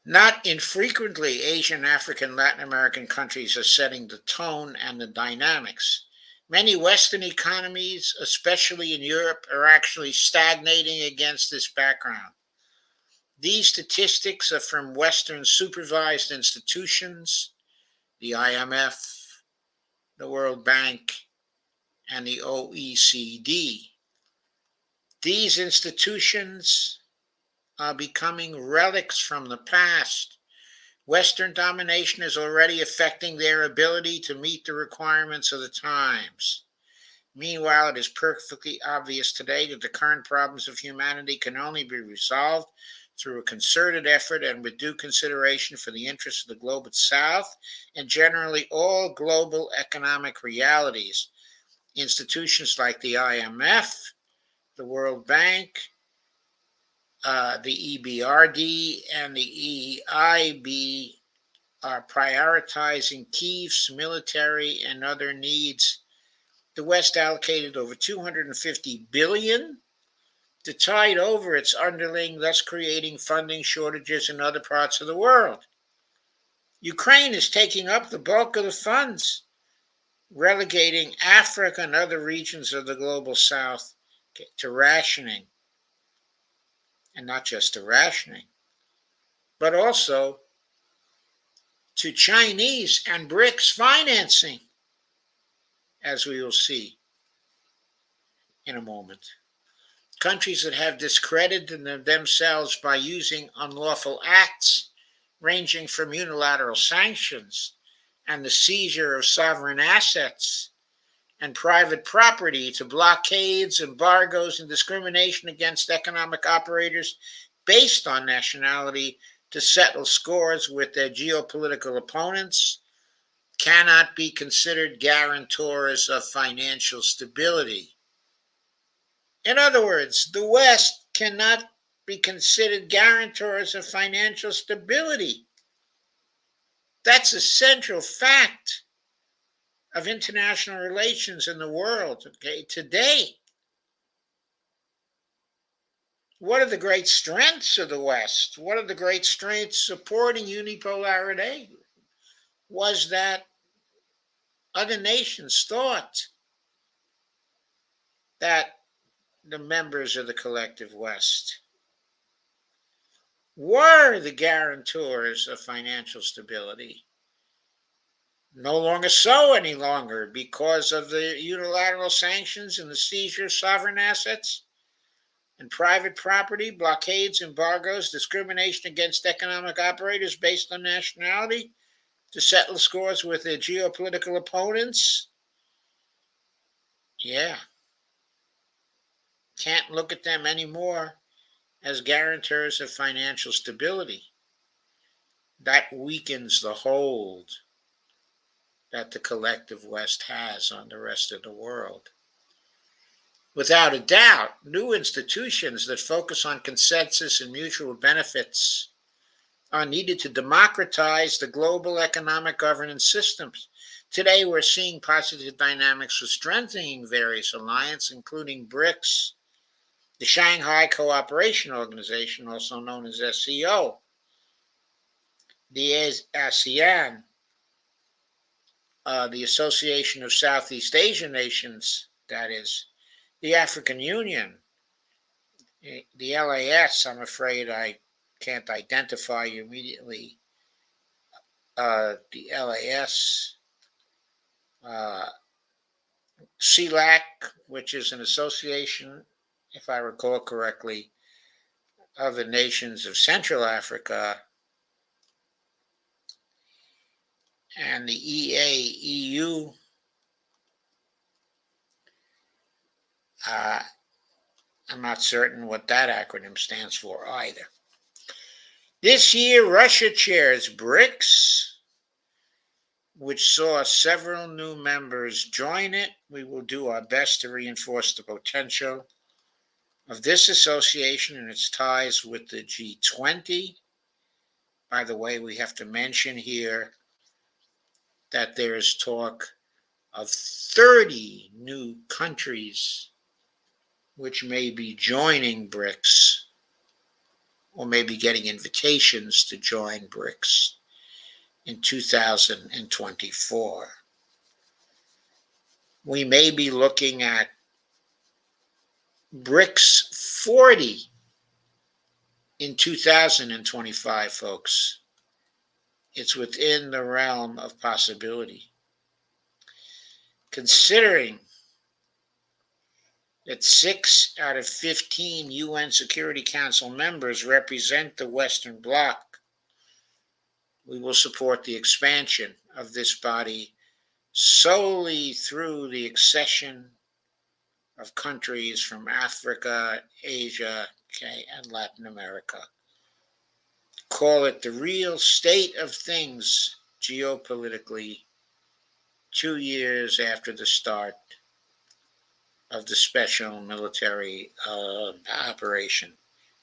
Not infrequently, Asian, African, Latin American countries are setting the tone and the dynamics. Many Western economies, especially in Europe, are actually stagnating against this background. These statistics are from Western supervised institutions, the IMF, the World Bank, and the OECD. These institutions are becoming relics from the past. Western domination is already affecting their ability to meet the requirements of the times. Meanwhile, it is perfectly obvious today that the current problems of humanity can only be resolved through a concerted effort and with due consideration for the interests of the global South and generally all global economic realities. Institutions like the IMF, the World Bank, the EBRD, and the EIB are prioritizing Kyiv's military and other needs. The West allocated over $250 billion to tide over its underling, thus creating funding shortages in other parts of the world. Ukraine is taking up the bulk of the funds, relegating Africa and other regions of the global South to rationing. And not just to rationing, but also to Chinese and BRICS financing, as we will see in a moment. Countries that have discredited themselves by using unlawful acts, ranging from unilateral sanctions and the seizure of sovereign assets and private property to blockades, embargoes, and discrimination against economic operators based on nationality to settle scores with their geopolitical opponents, cannot be considered guarantors of financial stability. In other words, the West cannot be considered guarantors of financial stability. That's a central fact of international relations in the world, today. What are the great strengths of the West? What are the great strengths supporting unipolarity? Was that other nations thought that the members of the collective West were the guarantors of financial stability. No longer so any longer because of the unilateral sanctions and the seizure of sovereign assets and private property, blockades, embargoes, discrimination against economic operators based on nationality to settle scores with their geopolitical opponents. Yeah. Can't look at them anymore as guarantors of financial stability. That weakens the hold that the collective West has on the rest of the world. Without a doubt, new institutions that focus on consensus and mutual benefits are needed to democratize the global economic governance systems. Today, we're seeing positive dynamics for strengthening various alliances, including BRICS, the Shanghai Cooperation Organization, also known as SCO, the ASEAN, the Association of Southeast Asian Nations, that is, the African Union, the LAS. I'm afraid I can't identify you immediately. The LAS, CELAC, which is an association, if I recall correctly, of the nations of Central Africa, and the EU. I'm not certain what that acronym stands for either. This year, Russia chairs BRICS, which saw several new members join it. We will do our best to reinforce the potential of this association and its ties with the G20. By the way, we have to mention here that there is talk of 30 new countries which may be joining BRICS or maybe getting invitations to join BRICS in 2024. We may be looking at BRICS 40 in 2025, folks. It's within the realm of possibility. Considering that 6 out of 15 UN Security Council members represent the Western Bloc, we will support the expansion of this body solely through the accession of countries from Africa, Asia, and Latin America. Call it the real state of things geopolitically 2 years after the start of the Special Military Operation,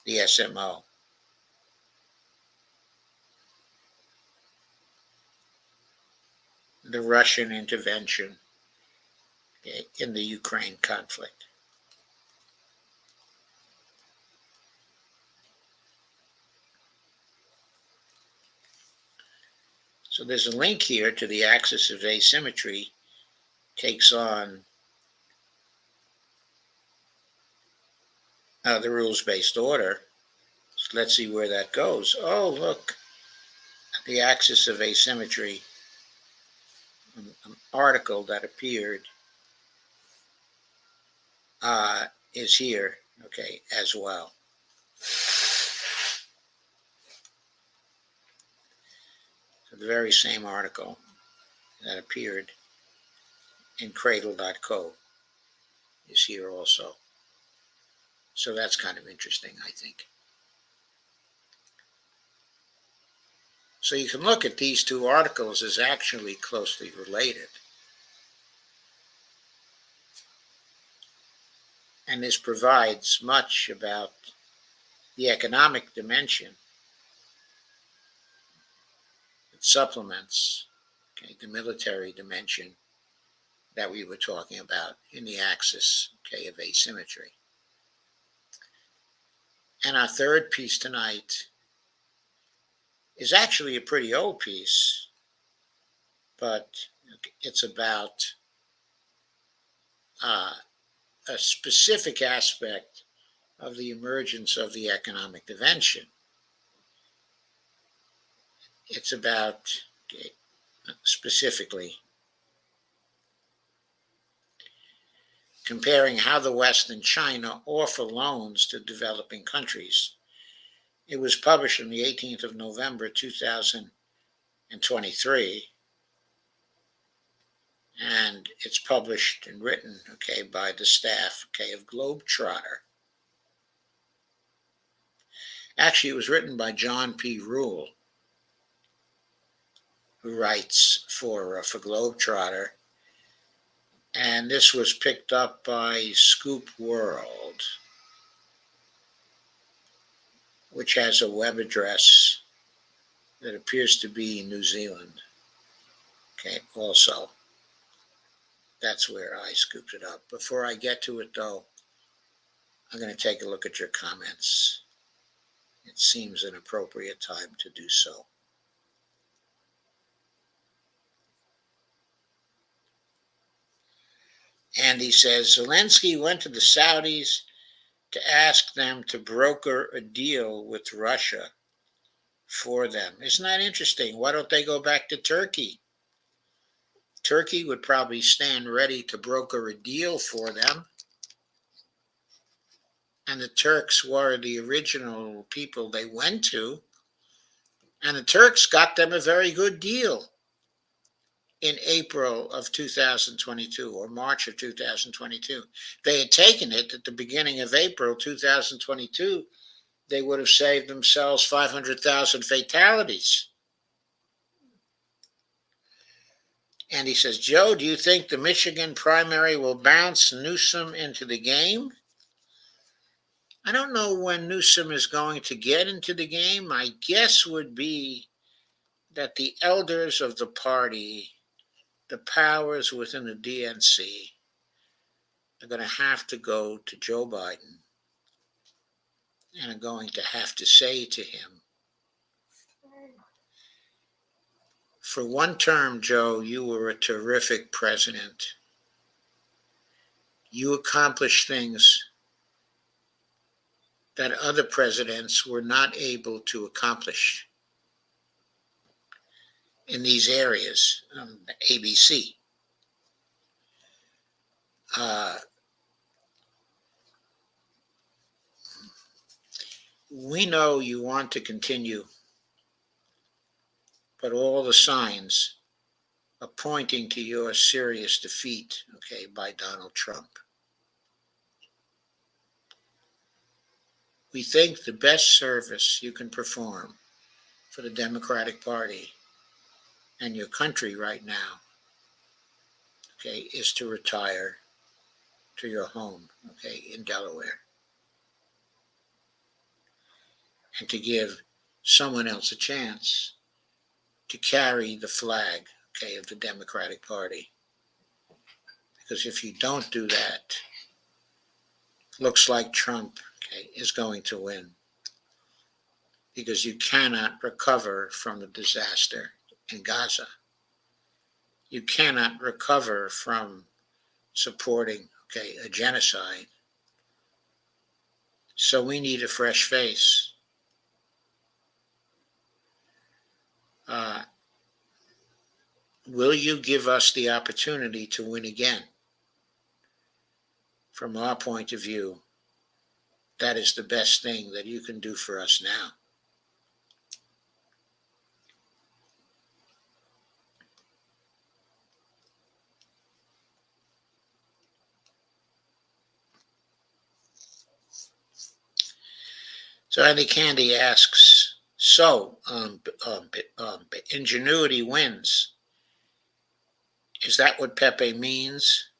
the SMO. The Russian intervention in the Ukraine conflict. So there's a link here to the Axis of Asymmetry takes on the rules-based order. So let's see where that goes. Oh, look, the Axis of Asymmetry, an article that appeared is here, okay, as well. So the very same article that appeared in cradle.co is here also. So that's kind of interesting, I think. So you can look at these two articles as actually closely related. And this provides much about the economic dimension. It supplements, okay, the military dimension that we were talking about in the axis, okay, of asymmetry. And our third piece tonight is actually a pretty old piece, but it's about a specific aspect of the emergence of the economic dimension. It's about, okay, specifically comparing how the West and China offer loans to developing countries. It was published on the 18th of November, 2023. And it's published and written, okay, by the staff, okay, of Globetrotter. Actually, it was written by John P. Rule, who writes for Globetrotter. And this was picked up by Scoop World, which has a web address that appears to be New Zealand. Okay, also. That's where I scooped it up. Before I get to it, though, I'm going to take a look at your comments. It seems an appropriate time to do so. Andy says, Zelensky went to the Saudis to ask them to broker a deal with Russia for them. Isn't that interesting? Why don't they go back to Turkey Turkey would probably stand ready to broker a deal for them. And the Turks were the original people they went to. And the Turks got them a very good deal in April of 2022 or March of 2022. They had taken it at the beginning of April 2022, they would have saved themselves 500,000 fatalities. And he says, Joe, do you think the Michigan primary will bounce Newsom into the game? I don't know when Newsom is going to get into the game. My guess would be that the elders of the party, the powers within the DNC, are going to have to go to Joe Biden and are going to have to say to him, for one term, Joe, you were a terrific president. You accomplished things that other presidents were not able to accomplish in these areas, ABC. We know you want to continue, but all the signs are pointing to your serious defeat, okay, by Donald Trump. We think the best service you can perform for the Democratic Party and your country right now, okay, is to retire to your home, okay, in Delaware, and to give someone else a chance to carry the flag, okay, of the Democratic Party. Because if you don't do that, looks like Trump, okay, is going to win. Because you cannot recover from the disaster in Gaza. You cannot recover from supporting, okay, a genocide. So we need a fresh face. Will you give us the opportunity to win again? From our point of view, that is the best thing that you can do for us now. So Andy Candy asks, ingenuity wins. Is that what Pepe means?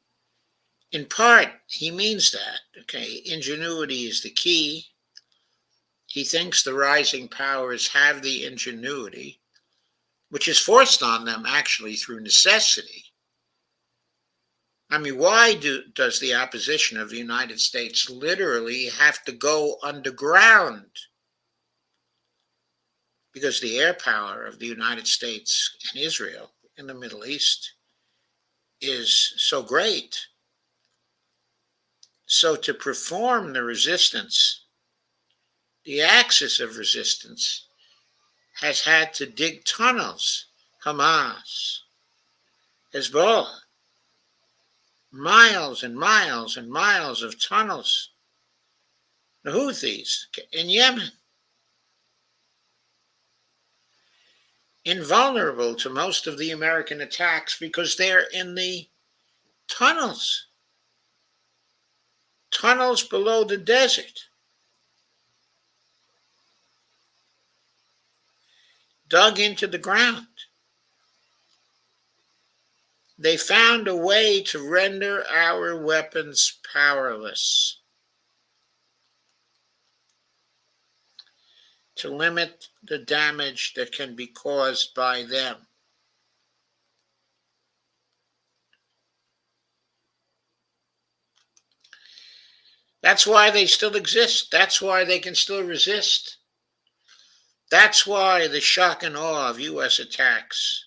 In part, he means that, okay? Ingenuity is the key. He thinks the rising powers have the ingenuity, which is forced on them actually through necessity. I mean, why does the opposition of the United States literally have to go underground? Because the air power of the United States and Israel in the Middle East is so great. So to perform the resistance, the axis of resistance has had to dig tunnels. Hamas, Hezbollah, miles and miles and miles of tunnels. The Houthis in Yemen, invulnerable to most of the American attacks because they're in the tunnels below the desert, dug into the ground. They found a way to render our weapons powerless, to limit the damage that can be caused by them. That's why they still exist. That's why they can still resist. That's why the shock and awe of U.S. attacks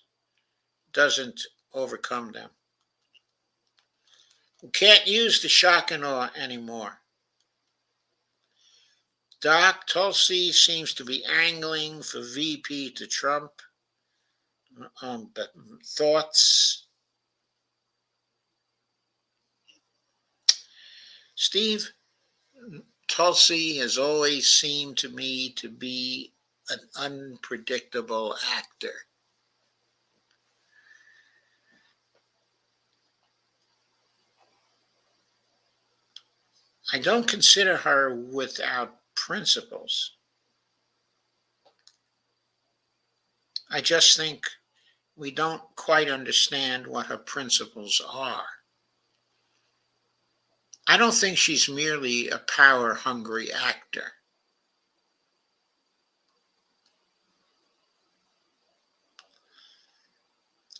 doesn't overcome them. We can't use the shock and awe anymore. Doc Tulsi seems to be angling for VP to Trump. Thoughts? Steve, Tulsi has always seemed to me to be an unpredictable actor. I don't consider her without principles. I just think we don't quite understand what her principles are. I don't think she's merely a power hungry actor.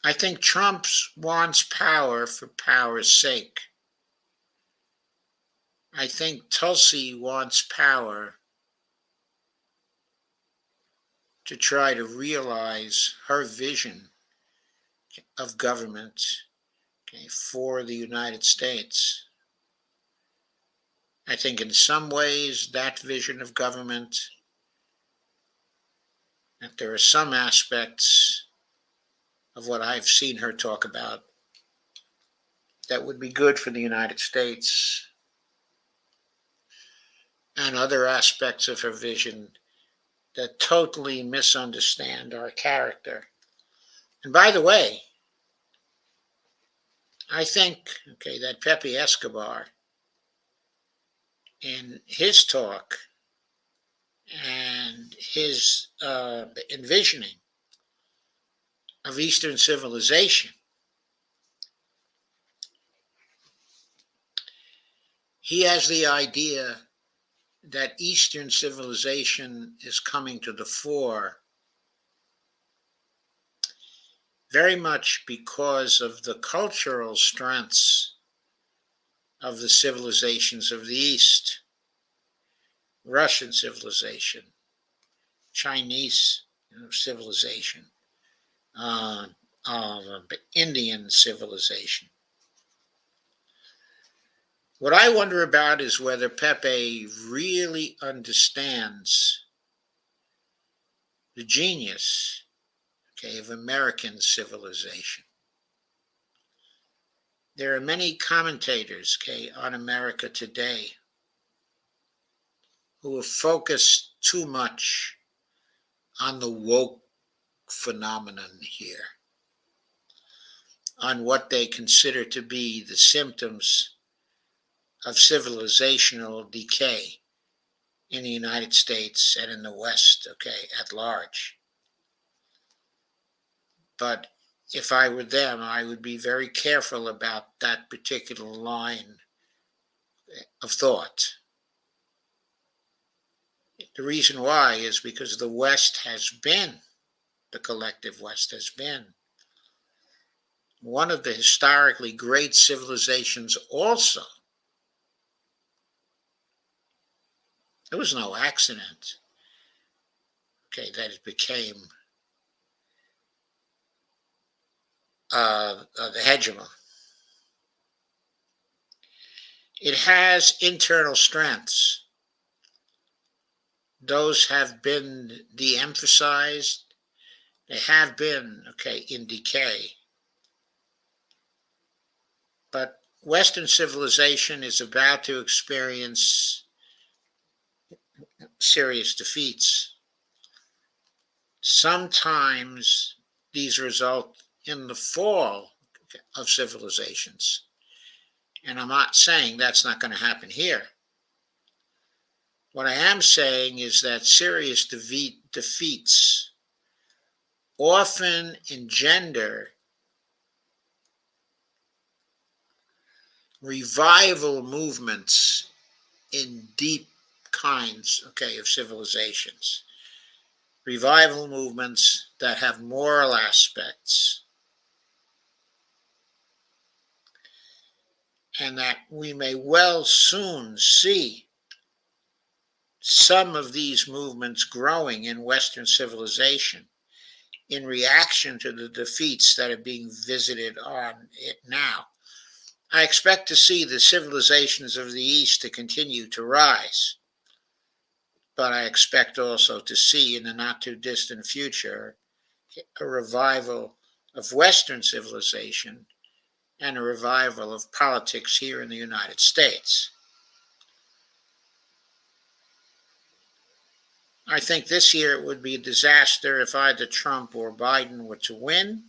I think Trump wants power for power's sake. I think Tulsi wants power to try to realize her vision of government, okay, for the United States. I think in some ways that vision of government, that there are some aspects of what I've seen her talk about that would be good for the United States, and other aspects of her vision that totally misunderstand our character. And by the way, I think, okay, that Pepe Escobar, in his talk and his envisioning of Eastern civilization, he has the idea that Eastern civilization is coming to the fore very much because of the cultural strengths of the civilizations of the East. Russian civilization, Chinese civilization, uh, Indian civilization. What I wonder about is whether Pepe really understands the genius, okay, of American civilization. There are many commentators, okay, on America today who have focused too much on the woke phenomenon here, on what they consider to be the symptoms of civilizational decay in the United States and in the West, okay, at large. But if I were them, I would be very careful about that particular line of thought. The reason why is because the West has been, the collective West has been, one of the historically great civilizations also. It was no accident, okay, that it became the hegemon. It has internal strengths. Those have been de-emphasized. They have been, okay, in decay. But Western civilization is about to experience serious defeats. Sometimes these result in the fall of civilizations. And I'm not saying that's not going to happen here. What I am saying is that serious defeats often engender revival movements in deep kinds, okay, of civilizations. Revival movements that have moral aspects, and that we may well soon see some of these movements growing in Western civilization in reaction to the defeats that are being visited on it now. I expect to see the civilizations of the East to continue to rise, but I expect also to see in the not too distant future a revival of Western civilization and a revival of politics here in the United States. I think this year it would be a disaster if either Trump or Biden were to win.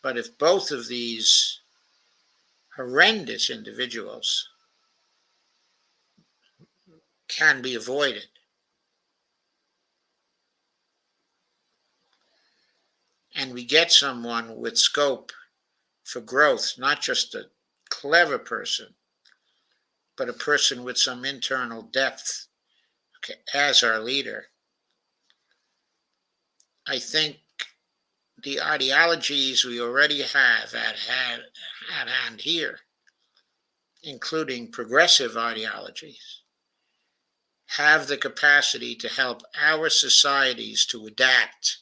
But if both of these horrendous individuals can be avoided, and we get someone with scope for growth, not just a clever person, but a person with some internal depth, as our leader, I think the ideologies we already have at hand here, including progressive ideologies, have the capacity to help our societies to adapt,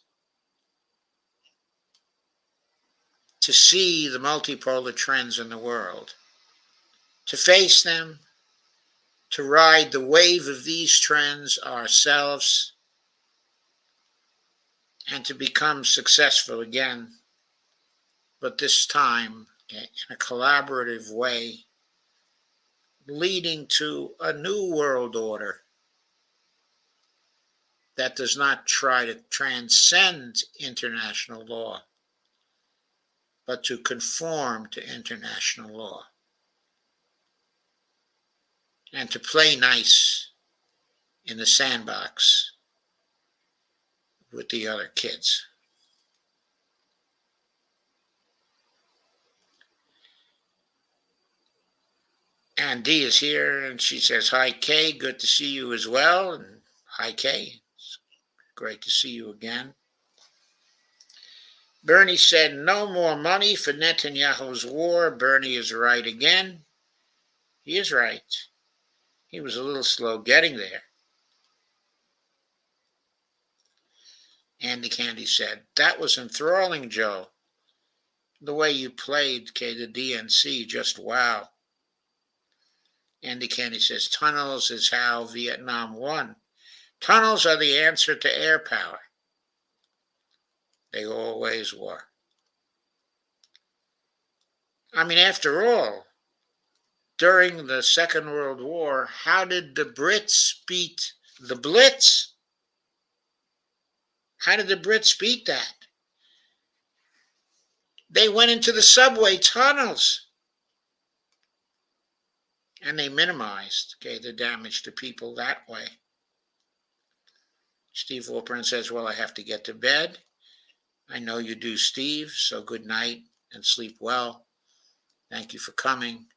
to see the multipolar trends in the world, to face them, to ride the wave of these trends ourselves, and to become successful again, but this time in a collaborative way, leading to a new world order that does not try to transcend international law, but to conform to international law and to play nice in the sandbox with the other kids. And Dee is here, and she says, "Hi, Kay, good to see you as well." And hi, Kay, it's great to see you again. Bernie said, "No more money for Netanyahu's war." Bernie is right again. He is right. He was a little slow getting there. Andy Candy said, "That was enthralling, Joe. The way you played, Kay, the DNC, just wow." Andy Candy says, "Tunnels is how Vietnam won. Tunnels are the answer to air power. They always were." I mean, after all, during the Second World War, how did the Brits beat the Blitz? How did the Brits beat that? They went into the subway tunnels. And they minimized, the damage to people that way. Steve Wolpern says, "Well, I have to get to bed." I know you do, Steve, so good night and sleep well. Thank you for coming.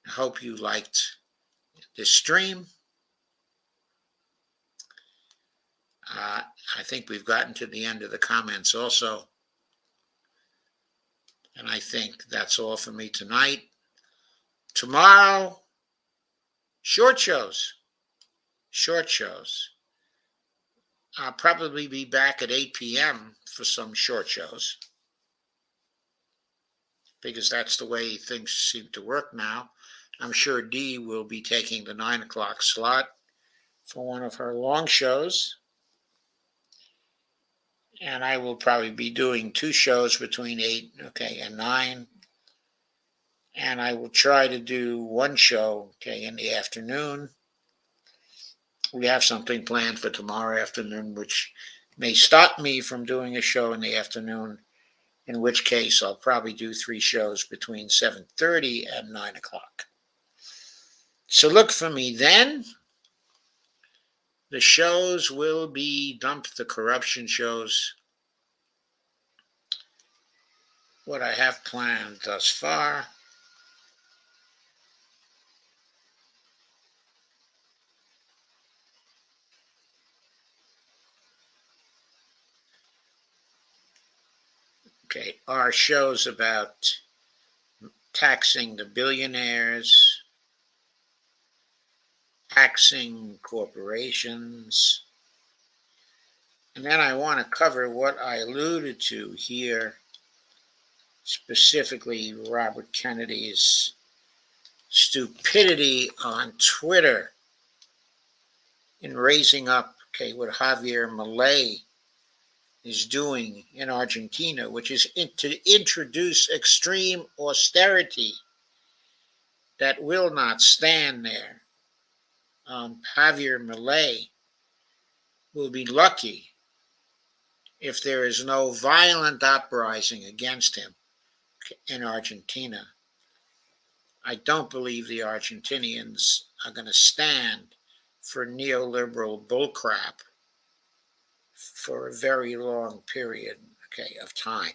I hope you liked this stream. I think we've gotten to the end of the comments also. And I think that's all for me tonight. Tomorrow, short shows. I'll probably be back at 8 p.m. for some short shows, because that's the way things seem to work now. I'm sure Dee will be taking the 9 o'clock slot for one of her long shows. And I will probably be doing 2 shows between 8, and 9. And I will try to do 1 show, in the afternoon. We have something planned for tomorrow afternoon, which may stop me from doing a show in the afternoon, in which case I'll probably do 3 shows between 7:30 and 9 o'clock. So look for me then. The shows will be Dump the Corruption shows, what I have planned thus far. Are shows about taxing the billionaires, taxing corporations. And then I want to cover what I alluded to here, specifically Robert Kennedy's stupidity on Twitter in raising up, what Javier Milei is doing in Argentina, which is to introduce extreme austerity that will not stand there Javier Milei will be lucky if there is no violent uprising against him in Argentina. I don't believe the Argentinians are going to stand for neoliberal bullcrap for a very long period, of time.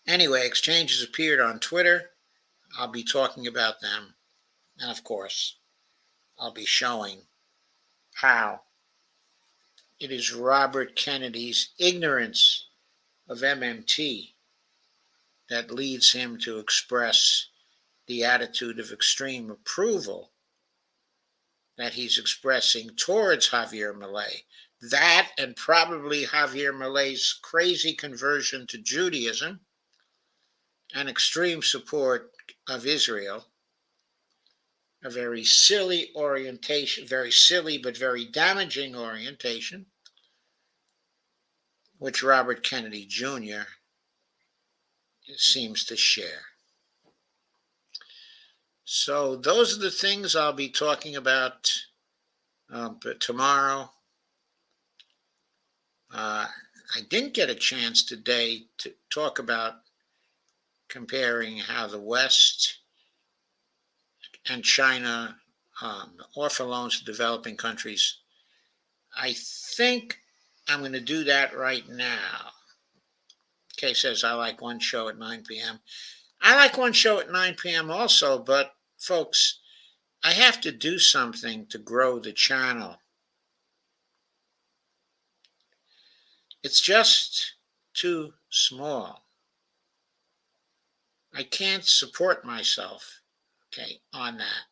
Anyway, exchanges appeared on Twitter. I'll be talking about them. And of course, I'll be showing how it is Robert Kennedy's ignorance of MMT that leads him to express the attitude of extreme approval that he's expressing towards Javier Milei. That, and probably Javier Milei's crazy conversion to Judaism and extreme support of Israel, a very silly orientation, very silly but very damaging orientation, which Robert Kennedy Jr. seems to share. So those are the things I'll be talking about tomorrow. I didn't get a chance today to talk about comparing how the West and China offer loans to developing countries. I think I'm going to do that right now. Kay says, I like one show at 9 p.m. I like one show at 9 p.m. also, but folks, I have to do something to grow the channel. It's just too small. I can't support myself, on that.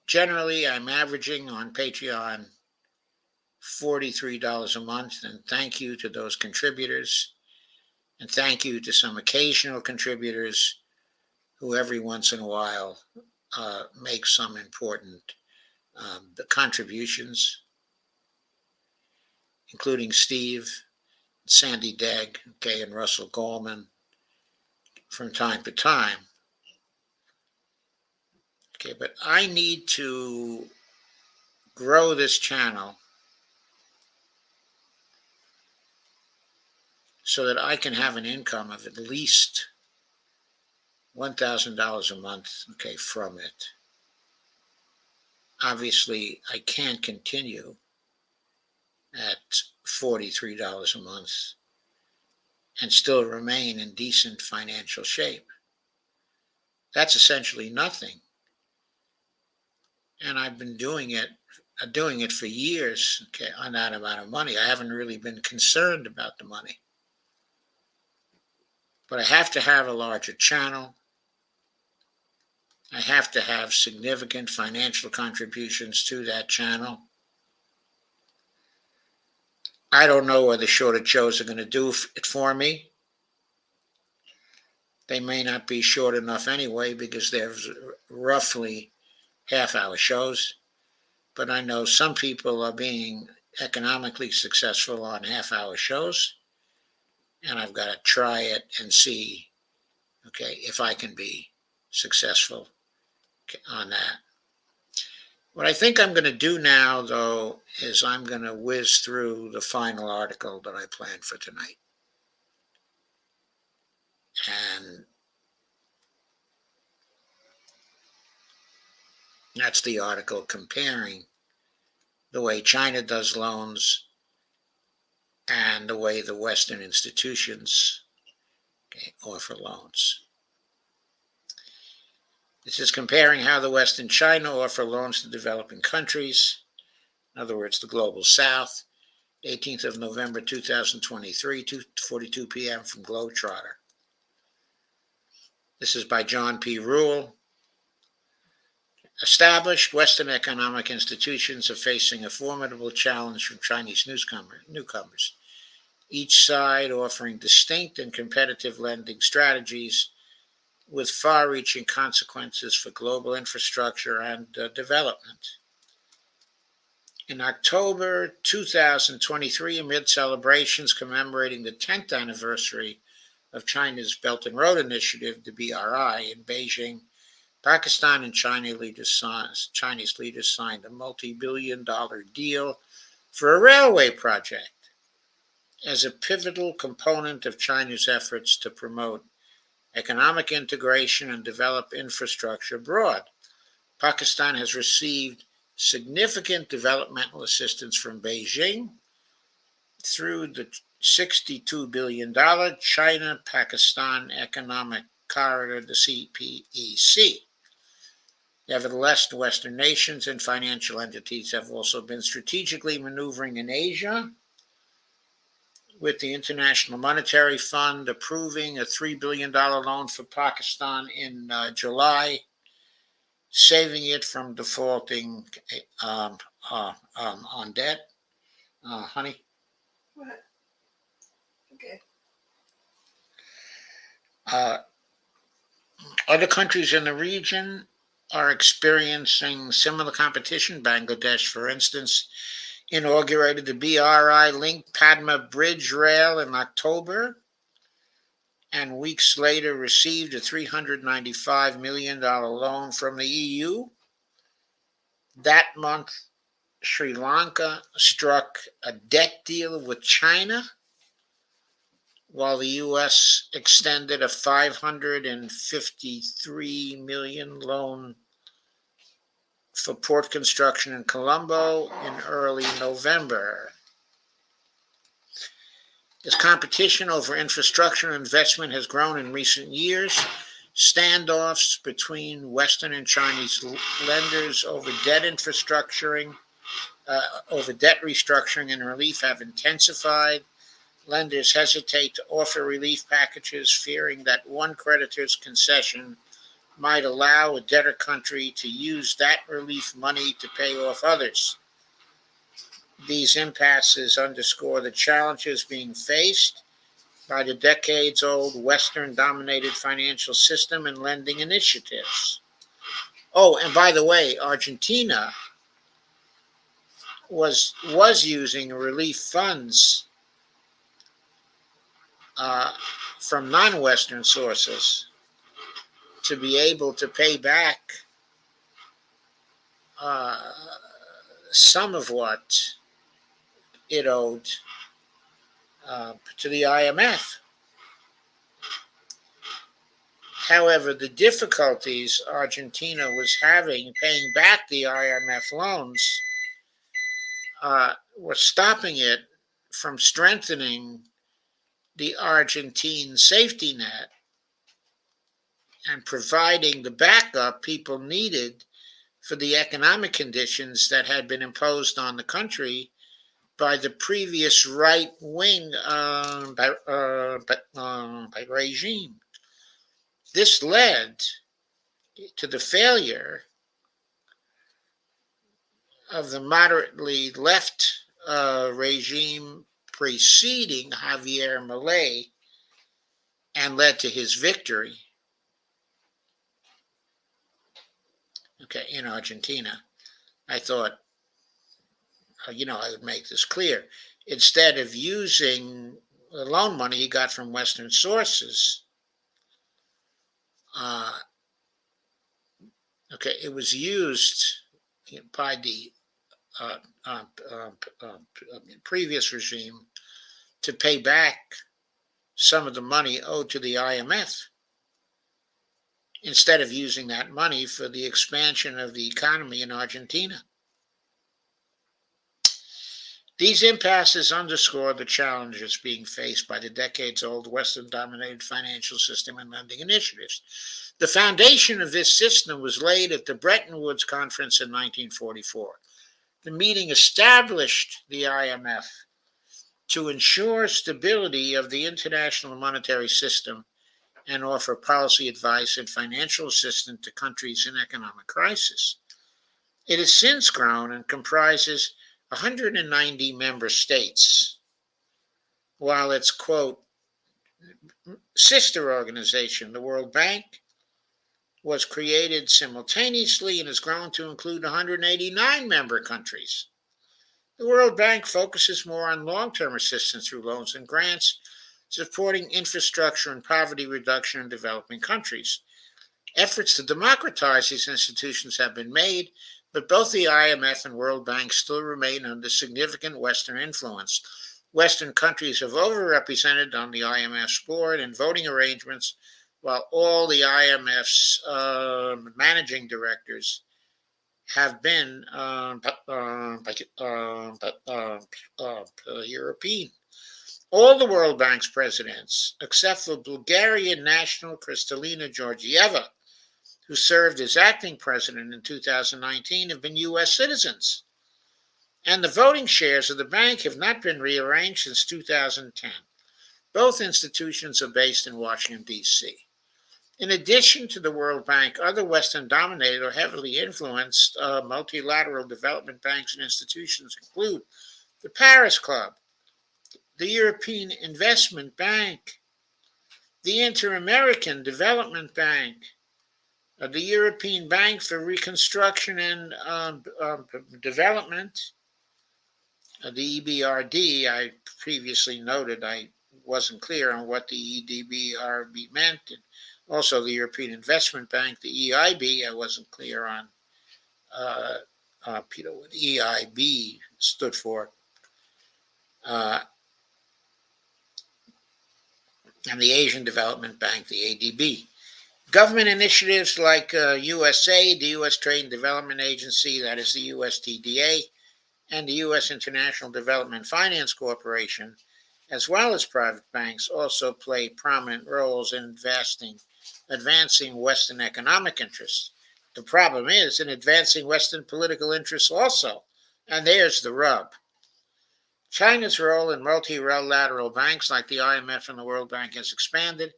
Generally, I'm averaging on Patreon $43 a month, and thank you to those contributors, and thank you to some occasional contributors who every once in a while make some important contributions, including Steve, Sandy Degg, and Russell Goldman from time to time. But I need to grow this channel so that I can have an income of at least $1,000 a month, from it. Obviously, I can't continue at $43 a month and still remain in decent financial shape. That's essentially nothing. And I've been doing it for years, on that amount of money. I haven't really been concerned about the money. But I have to have a larger channel. I have to have significant financial contributions to that channel. I don't know whether shorter shows are going to do it for me. They may not be short enough anyway because they're roughly half-hour shows. But I know some people are being economically successful on half-hour shows. And I've got to try it and see, if I can be successful on that. What I think I'm going to do now, though, is I'm going to whiz through the final article that I planned for tonight. And that's the article comparing the way China does loans and the way the Western institutions offer loans. This is comparing how the West and China offer loans to developing countries, in other words, the Global South, 18th of November, 2023, 2:42 p.m. from Globetrotter. This is by John P. Rule. Established Western economic institutions are facing a formidable challenge from Chinese newcomers, each side offering distinct and competitive lending strategies with far-reaching consequences for global infrastructure and development. In October 2023, amid celebrations commemorating the 10th anniversary of China's Belt and Road Initiative, the BRI, in Beijing, Pakistan and Chinese leaders signed a multi-billion-dollar deal for a railway project as a pivotal component of China's efforts to promote economic integration and develop infrastructure abroad. Pakistan has received significant developmental assistance from Beijing through the $62 billion China-Pakistan Economic Corridor, the CPEC. Nevertheless, the Western nations and financial entities have also been strategically maneuvering in Asia, with the International Monetary Fund approving a $3 billion loan for Pakistan in July, saving it from defaulting on debt. Honey? What? Okay. Other countries in the region are experiencing similar competition. Bangladesh, for instance, inaugurated the BRI-linked Padma Bridge Rail in October, and weeks later received a $395 million loan from the EU. That month, Sri Lanka struck a debt deal with China, while the U.S. extended a $553 million loan for port construction in Colombo in early November. As competition over infrastructure investment has grown in recent years, standoffs between Western and Chinese lenders over debt restructuring and relief have intensified. Lenders hesitate to offer relief packages, fearing that one creditor's concession might allow a debtor country to use that relief money to pay off others. These impasses underscore the challenges being faced by the decades-old Western-dominated financial system and lending initiatives. Oh, and by the way, Argentina was using relief funds from non-Western sources to be able to pay back some of what it owed to the IMF. However, the difficulties Argentina was having paying back the IMF loans were stopping it from strengthening the Argentine safety net and providing the backup people needed for the economic conditions that had been imposed on the country by the previous right-wing regime. This led to the failure of the moderately left regime preceding Javier Milei and led to his victory. Okay, in Argentina. I thought, I would make this clear. Instead of using the loan money he got from Western sources, it was used by the previous regime to pay back some of the money owed to the IMF, instead of using that money for the expansion of the economy in Argentina. These impasses underscore the challenges being faced by the decades-old Western-dominated financial system and lending initiatives. The foundation of this system was laid at the Bretton Woods Conference in 1944. The meeting established the IMF to ensure stability of the international monetary system and offer policy advice and financial assistance to countries in economic crisis. It has since grown and comprises 190 member states, while its, quote, sister organization, the World Bank, was created simultaneously and has grown to include 189 member countries. The World Bank focuses more on long-term assistance through loans and grants, supporting infrastructure and poverty reduction in developing countries. Efforts to democratize these institutions have been made, but both the IMF and World Bank still remain under significant Western influence. Western countries have overrepresented on the IMF's board and voting arrangements, while all the IMF's managing directors have been European. All the World Bank's presidents, except for Bulgarian national Kristalina Georgieva, who served as acting president in 2019, have been U.S. citizens. And the voting shares of the bank have not been rearranged since 2010. Both institutions are based in Washington, D.C. In addition to the World Bank, other Western-dominated or heavily influenced multilateral development banks and institutions include the Paris Club, the European Investment Bank, the Inter-American Development Bank, the European Bank for Reconstruction and Development, the EBRD. I previously noted I wasn't clear on what the EDBRB meant. And also the European Investment Bank, the EIB, I wasn't clear on what EIB stood for. And the Asian Development Bank, the ADB. Government initiatives like USAID, the U.S. Trade and Development Agency, that is the USTDA, and the U.S. International Development Finance Corporation, as well as private banks, also play prominent roles in advancing Western economic interests. The problem is in advancing Western political interests also, and there's the rub. China's role in multilateral banks like the IMF and the World Bank has expanded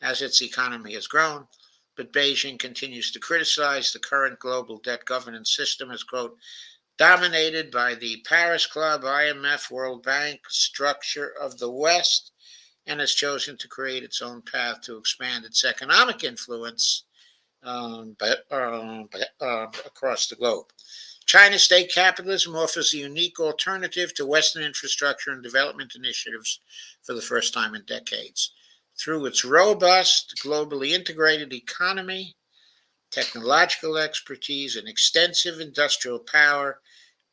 as its economy has grown, but Beijing continues to criticize the current global debt governance system as, quote, dominated by the Paris Club, IMF, World Bank structure of the West, and has chosen to create its own path to expand its economic influence across the globe. China's state capitalism offers a unique alternative to Western infrastructure and development initiatives for the first time in decades. Through its robust, globally integrated economy, technological expertise, and extensive industrial power,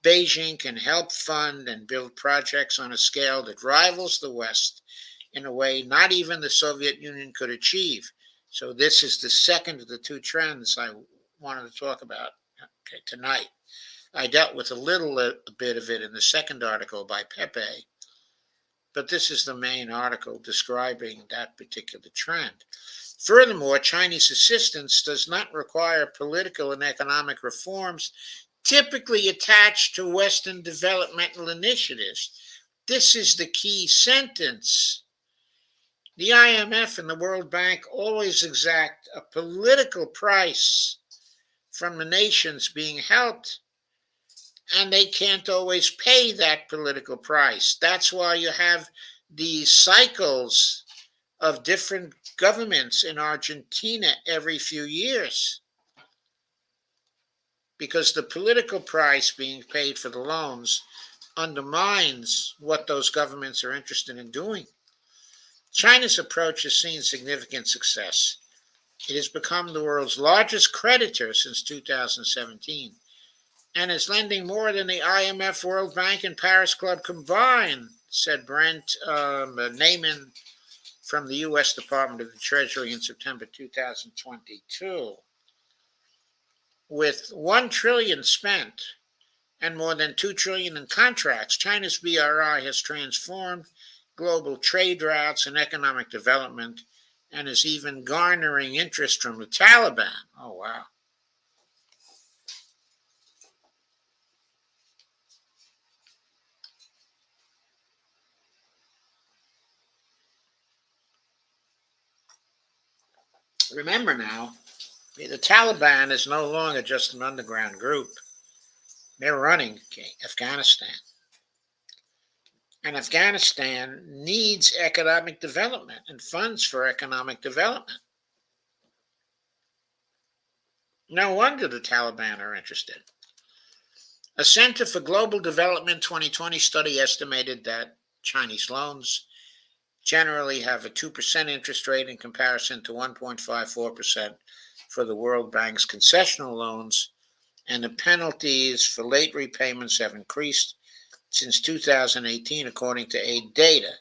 Beijing can help fund and build projects on a scale that rivals the West in a way not even the Soviet Union could achieve. So this is the second of the two trends I wanted to talk about tonight. I dealt with a bit of it in the second article by Pepe, but this is the main article describing that particular trend. Furthermore, Chinese assistance does not require political and economic reforms typically attached to Western developmental initiatives. This is the key sentence. The IMF and the World Bank always exact a political price from the nations being helped, and they can't always pay that political price. That's why you have these cycles of different governments in Argentina every few years, because the political price being paid for the loans undermines what those governments are interested in doing. China's approach has seen significant success. It has become the world's largest creditor since 2017 and is lending more than the IMF, World Bank, and Paris Club combined, said Brent Naiman from the U.S. Department of the Treasury in September 2022. With $1 trillion spent and more than $2 trillion in contracts, China's BRI has transformed global trade routes and economic development and is even garnering interest from the Taliban. Oh, wow. Remember now, the Taliban is no longer just an underground group. They're running Afghanistan. And Afghanistan needs economic development and funds for economic development. No wonder the Taliban are interested. A Center for Global Development 2020 study estimated that Chinese loans generally have a 2% interest rate in comparison to 1.54% for the World Bank's concessional loans, and the penalties for late repayments have increased since 2018, according to aid data.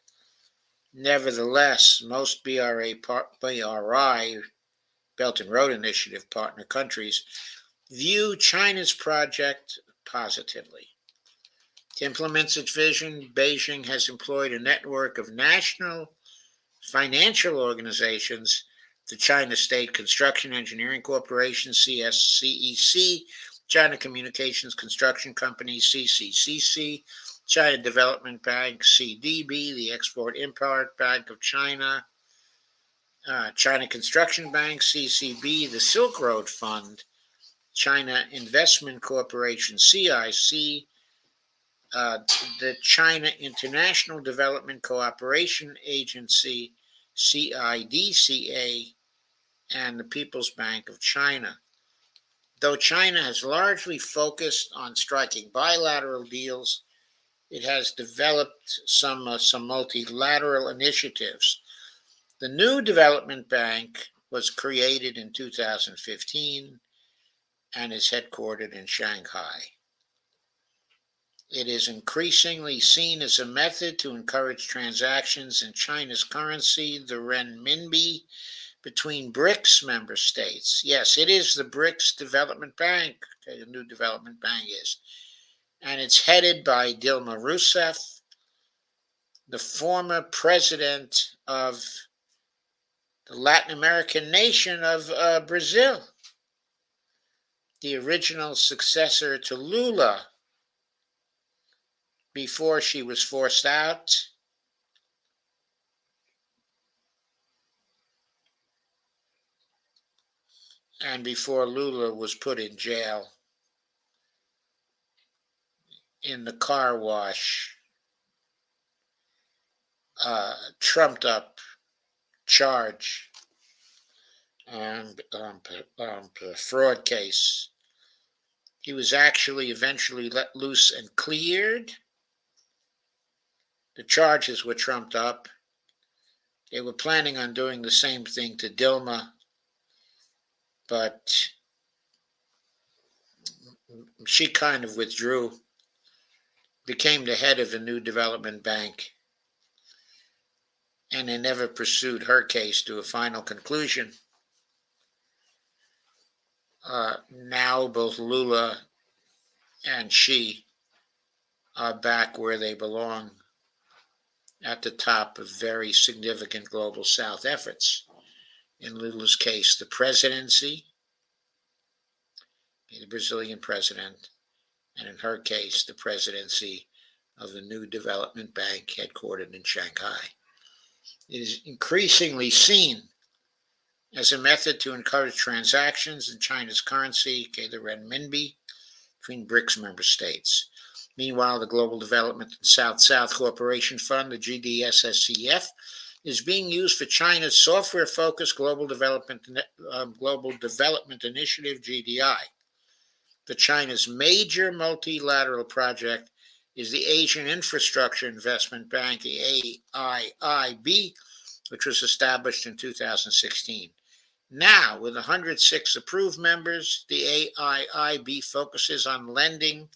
Nevertheless, most BRI, Belt and Road Initiative partner countries, view China's project positively. To implement its vision, Beijing has employed a network of national financial organizations, the China State Construction Engineering Corporation, CSCEC, China Communications Construction Company, CCCC, China Development Bank, CDB, the Export-Import Bank of China, China Construction Bank, CCB, the Silk Road Fund, China Investment Corporation, CIC, the China International Development Cooperation Agency, CIDCA, and the People's Bank of China. Though China has largely focused on striking bilateral deals, it has developed some multilateral initiatives. The new development bank was created in 2015 and is headquartered in Shanghai. It is increasingly seen as a method to encourage transactions in China's currency, the renminbi, between BRICS member states. Yes, it is the BRICS Development Bank, the new development bank is. And it's headed by Dilma Rousseff, the former president of the Latin American nation of Brazil, the original successor to Lula before she was forced out, and before Lula was put in jail in the car wash, trumped up charge and fraud case. He was actually eventually let loose and cleared. The charges were trumped up. They were planning on doing the same thing to Dilma, but she kind of withdrew, became the head of a new development bank, and they never pursued her case to a final conclusion. Now both Lula and she are back where they belong, at the top of very significant global South efforts. In Lula's case, the presidency, the Brazilian president, and in her case, the presidency of the new development bank headquartered in Shanghai. It is increasingly seen as a method to encourage transactions in China's currency, the renminbi, between BRICS member states. Meanwhile, the Global Development and South-South Cooperation Fund, the GDSSCF, is being used for China's software-focused Global Development Initiative, GDI. The China's major multilateral project is the Asian Infrastructure Investment Bank, the AIIB, which was established in 2016. Now, with 106 approved members, the AIIB focuses on lending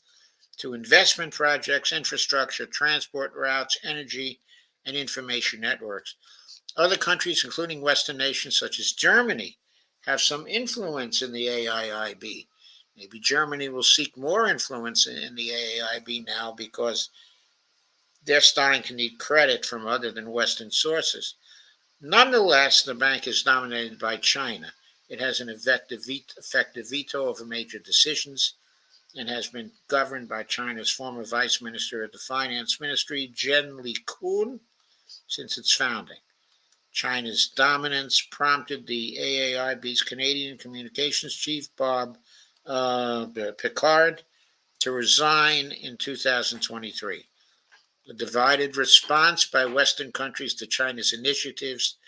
to investment projects, infrastructure, transport routes, energy, and information networks. Other countries, including Western nations such as Germany, have some influence in the AIIB. Maybe Germany will seek more influence in the AIIB now because they're starting to need credit from other than Western sources. Nonetheless, the bank is dominated by China. It has an effective veto over major decisions and has been governed by China's former Vice Minister of the Finance Ministry, Jen Li-kun, since its founding. China's dominance prompted the AIIB's Canadian Communications Chief, Bob Picard, to resign in 2023. The divided response by Western countries to China's initiatives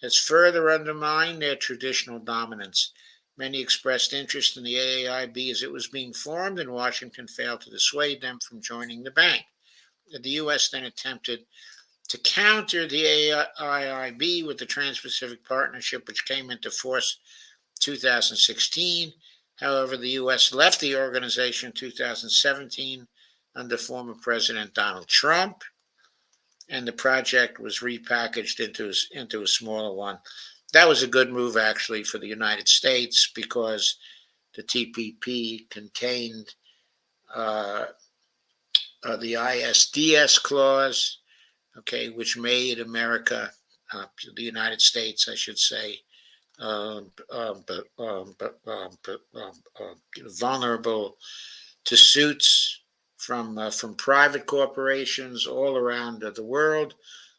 has further undermined their traditional dominance. Many expressed interest in the AIIB as it was being formed, and Washington failed to dissuade them from joining the bank. The U.S. then attempted to counter the AIIB with the Trans-Pacific Partnership, which came into force 2016. However, the U.S. left the organization in 2017 under former President Donald Trump, and the project was repackaged into a smaller one. That was a good move, actually, for the United States, because the TPP contained the ISDS clause, okay, which made America, the United States, I should say, vulnerable to suits from private corporations all around the world,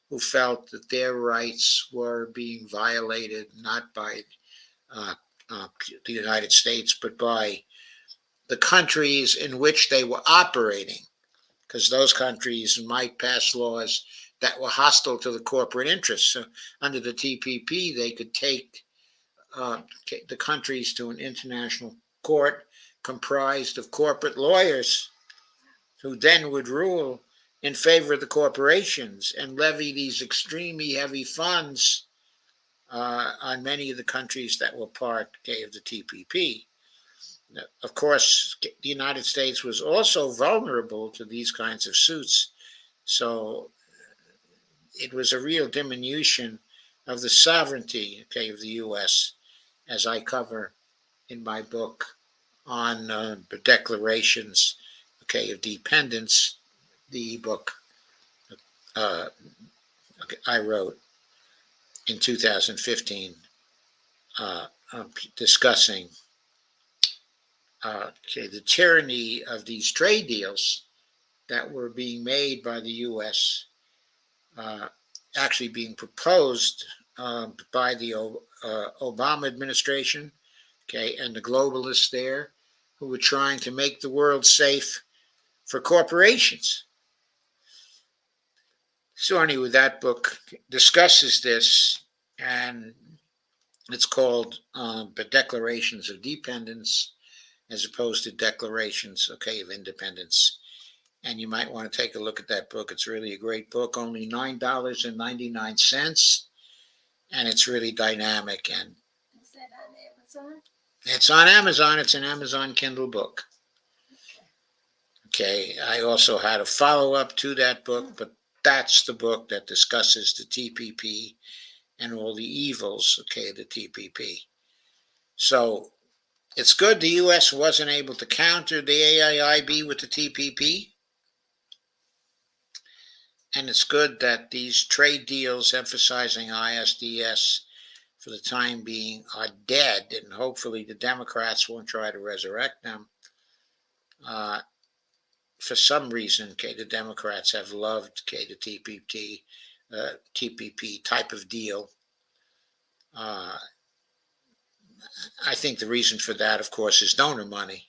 who felt that their rights were being violated not by uh, the United States, but by the countries in which they were operating, because those countries might pass laws that were hostile to the corporate interests. So under the TPP, they could take the countries to an international court comprised of corporate lawyers, who then would rule in favor of the corporations and levy these extremely heavy funds on many of the countries that were part of the TPP. Of course, the United States was also vulnerable to these kinds of suits, so it was a real diminution of the sovereignty, of the U.S., as I cover in my book on the declarations, of dependence, the book uh, I wrote in 2015, discussing the tyranny of these trade deals that were being made by the U.S., actually being proposed by the Obama administration, and the globalists there, who were trying to make the world safe for corporations. So anyway, that book discusses this, and it's called the Declarations of Dependence, as opposed to Declarations, of Independence. And you might want to take a look at that book. It's really a great book, only $9.99, and it's really dynamic. And Is that on Amazon? it's on Amazon. It's an Amazon Kindle book. Okay, I also had a follow-up to that book, but that's the book that discusses the TPP and all the evils, of the TPP. So it's good the U.S. wasn't able to counter the AIIB with the TPP. And it's good that these trade deals emphasizing ISDS for the time being are dead, and hopefully the Democrats won't try to resurrect them. For some reason, the Democrats have loved the TPP type of deal. I think the reason for that, of course, is donor money,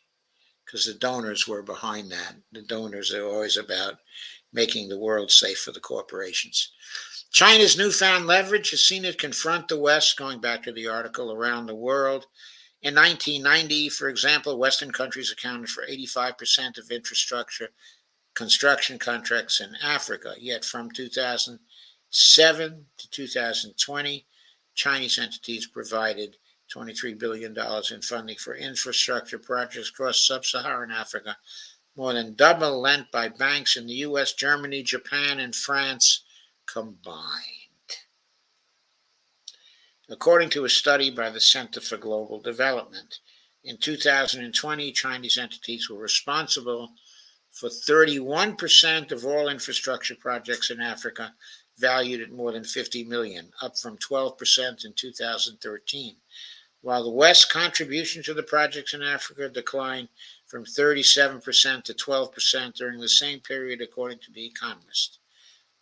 because the donors were behind that. The donors are always about making the world safe for the corporations. China's newfound leverage has seen it confront the West, going back to the article, around the world. In 1990, for example, Western countries accounted for 85% of infrastructure construction contracts in Africa. Yet from 2007 to 2020, Chinese entities provided $23 billion in funding for infrastructure projects across sub-Saharan Africa, more than double lent by banks in the U.S., Germany, Japan, and France combined. According to a study by the Center for Global Development, in 2020, Chinese entities were responsible for 31% of all infrastructure projects in Africa, valued at more than $50 million, up from 12% in 2013. While the West's contribution to the projects in Africa declined from 37% to 12% during the same period, according to The Economist.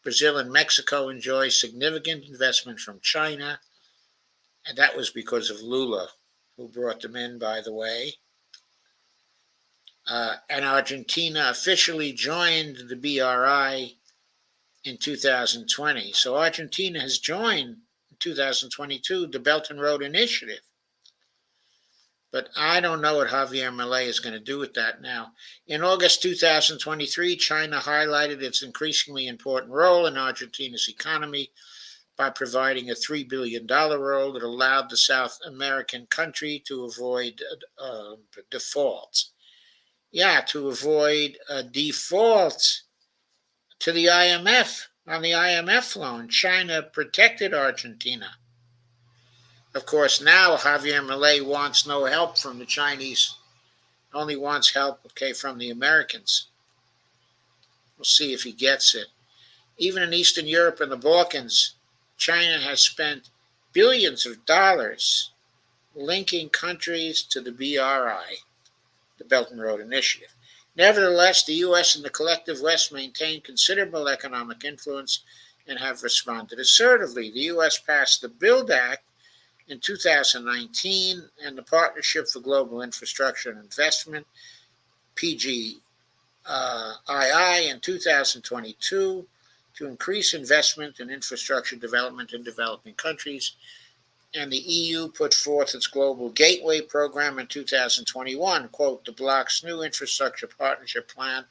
Brazil and Mexico enjoy significant investment from China, and that was because of Lula, who brought them in, by the way. And Argentina officially joined the BRI in 2020. So Argentina has joined in 2022 the Belt and Road Initiative. But I don't know what Javier Milei is going to do with that now. In August 2023, China highlighted its increasingly important role in Argentina's economy by providing a $3 billion role that allowed the South American country to avoid defaults. Yeah, to avoid a default to the IMF. On the IMF loan, China protected Argentina. Of course, now Javier Milei wants no help from the Chinese, only wants help, okay, from the Americans. We'll see if he gets it. Even in Eastern Europe and the Balkans, China has spent billions of dollars linking countries to the BRI, the Belt and Road Initiative. Nevertheless, the U.S. and the collective West maintain considerable economic influence and have responded assertively. The U.S. passed the BUILD Act in 2019 and the Partnership for Global Infrastructure and Investment, PGII, in 2022 to increase investment in infrastructure development in developing countries. And the EU put forth its Global Gateway Program in 2021, quote, the bloc's new infrastructure partnership plan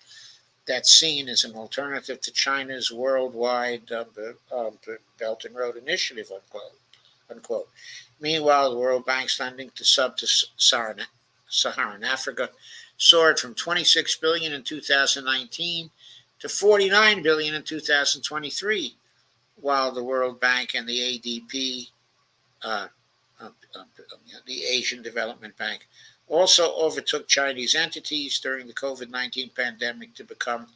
that's seen as an alternative to China's worldwide Belt and Road Initiative, unquote. Unquote. Meanwhile, the World Bank's lending to sub-Saharan Africa soared from $26 billion in 2019 to $49 billion in 2023, while the World Bank and the ADB, uh, uh, uh, the Asian Development Bank, also overtook Chinese entities during the COVID-19 pandemic to become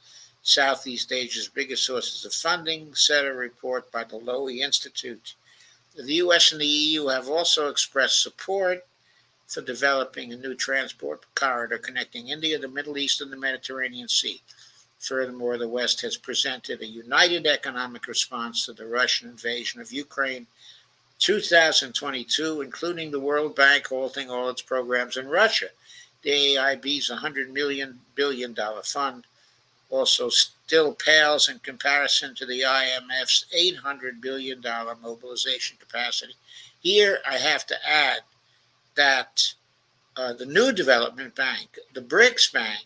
Southeast Asia's biggest sources of funding, said a report by the Lowy Institute. The U.S. and the EU have also expressed support for developing a new transport corridor connecting India, the Middle East, and the Mediterranean Sea. Furthermore, the West has presented a united economic response to the Russian invasion of Ukraine 2022, including the World Bank halting all its programs in Russia. The AIB's $100 billion fund also still pales in comparison to the IMF's $800 billion mobilization capacity. Here, I have to add that the new development bank, the BRICS Bank,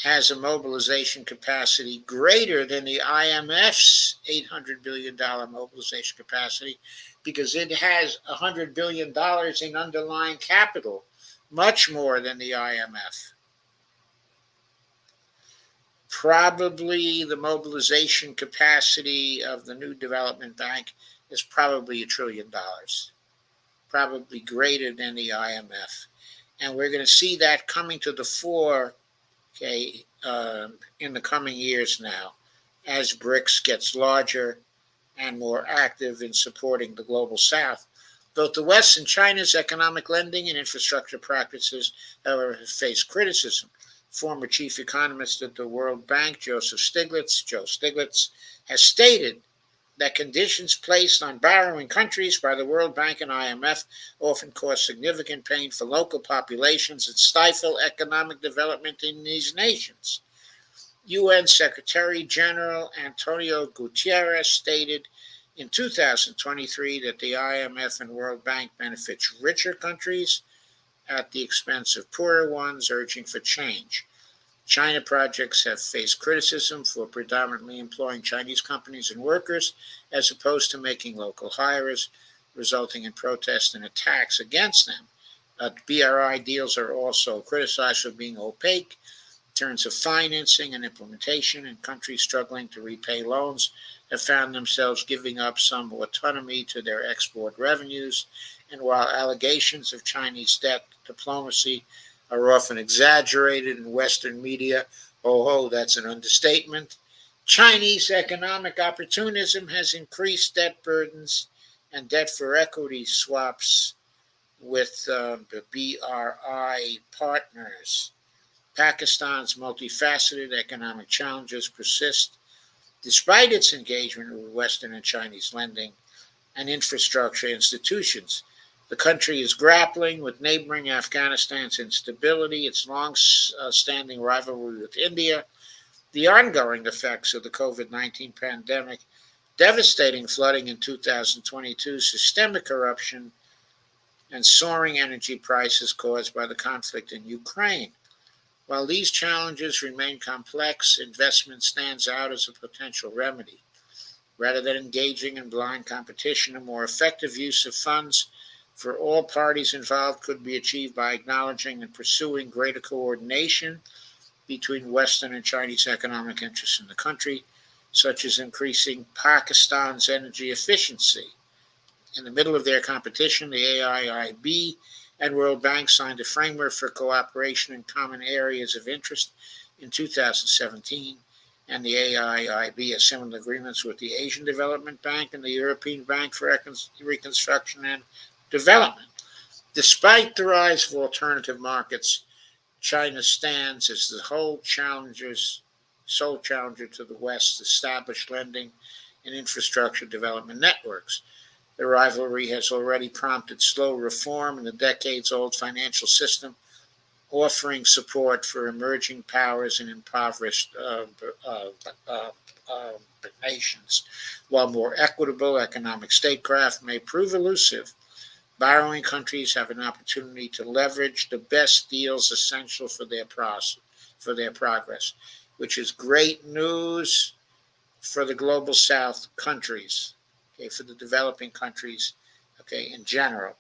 has a mobilization capacity greater than the IMF's $800 billion mobilization capacity because it has $100 billion in underlying capital, much more than the IMF. Probably the mobilization capacity of the new development bank is probably $1 trillion, probably greater than the IMF. And we're going to see that coming to the fore, okay, in the coming years now, as BRICS gets larger and more active in supporting the global South. Both the West and China's economic lending and infrastructure practices, however, have faced criticism. Former chief economist at the World Bank, Joe Stiglitz, has stated that conditions placed on borrowing countries by the World Bank and IMF often cause significant pain for local populations and stifle economic development in these nations. UN Secretary General Antonio Guterres stated in 2023 that the IMF and World Bank benefits richer countries at the expense of poorer ones, urging for change. China projects have faced criticism for predominantly employing Chinese companies and workers as opposed to making local hires, resulting in protests and attacks against them. BRI deals are also criticized for being opaque in terms of financing and implementation, and countries struggling to repay loans have found themselves giving up some autonomy to their export revenues. And while allegations of Chinese debt diplomacy are often exaggerated in Western media, that's an understatement, Chinese economic opportunism has increased debt burdens and debt for equity swaps with the BRI partners. Pakistan's multifaceted economic challenges persist despite its engagement with Western and Chinese lending and infrastructure institutions. The country is grappling with neighboring Afghanistan's instability, its long-standing rivalry with India, the ongoing effects of the COVID-19 pandemic, devastating flooding in 2022, systemic corruption, and soaring energy prices caused by the conflict in Ukraine. While these challenges remain complex, investment stands out as a potential remedy. Rather than engaging in blind competition, a more effective use of funds for all parties involved could be achieved by acknowledging and pursuing greater coordination between Western and Chinese economic interests in the country, such as increasing Pakistan's energy efficiency. In the middle of their competition, the AIIB and World Bank signed a framework for cooperation in common areas of interest in 2017, and the AIIB has similar agreements with the Asian Development Bank and the European Bank for Reconstruction and Development. Despite the rise of alternative markets, China stands as the sole challenger to the West's established lending and infrastructure development networks. The rivalry has already prompted slow reform in the decades-old financial system, offering support for emerging powers in impoverished nations. While more equitable economic statecraft may prove elusive, borrowing countries have an opportunity to leverage the best deals essential for their progress, which is great news for the global South countries, okay, for the developing countries, okay, in general.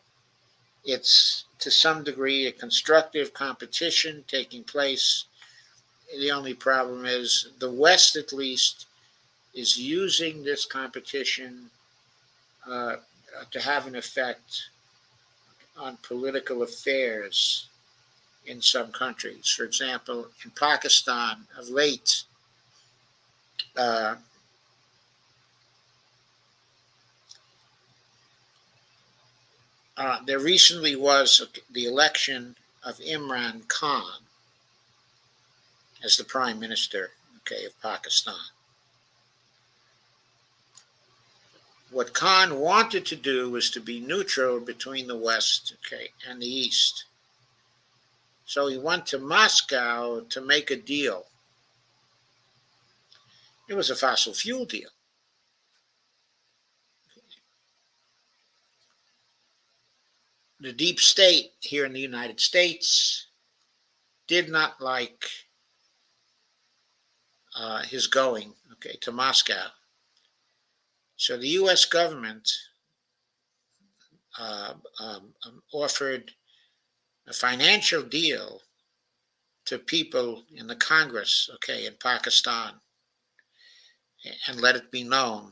It's to some degree a constructive competition taking place. The only problem is the West, at least, is using this competition to have an effect on political affairs in some countries. For example, in Pakistan of late, uh, there recently was the election of Imran Khan as the prime minister, okay, of Pakistan. What Khan wanted to do was to be neutral between the West, okay, and the East. So he went to Moscow to make a deal. It was a fossil fuel deal. The deep state here in the United States did not like his going, okay, to Moscow. So the U.S. government offered a financial deal to people in the Congress, okay, in Pakistan, and let it be known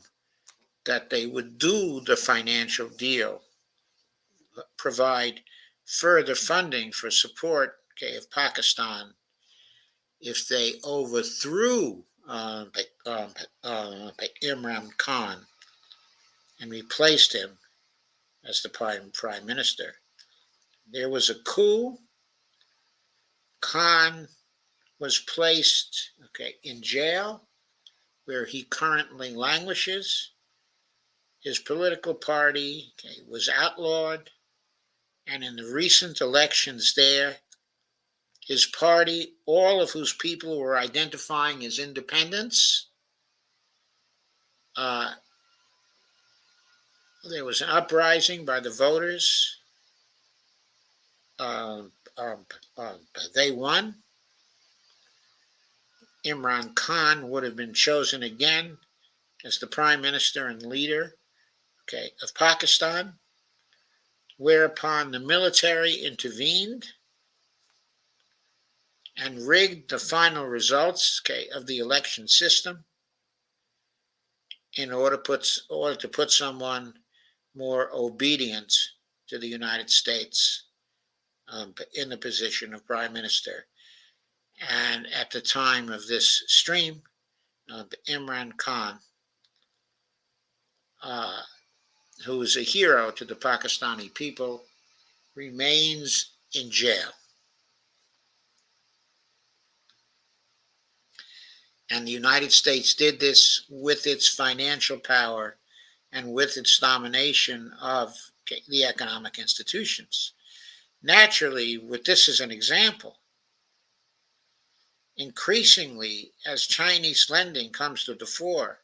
that they would do the financial deal, provide further funding for support, okay, of Pakistan if they overthrew Imran Khan and replaced him as the prime minister. There was a coup. Khan was placed, okay, in jail, where he currently languishes. His political party, okay, was outlawed, and in the recent elections there, his party, all of whose people were identifying as independents, uh, there was an uprising by the voters. Uh, um, they won. Imran Khan would have been chosen again as the prime minister and leader, okay, of Pakistan, whereupon the military intervened and rigged the final results, okay, of the election system in order to put someone more obedient to the United States in the position of prime minister. And at the time of this stream, Imran Khan, who is a hero to the Pakistani people, remains in jail. And the United States did this with its financial power and with its domination of the economic institutions. Naturally, with this as an example, increasingly, as Chinese lending comes to the fore,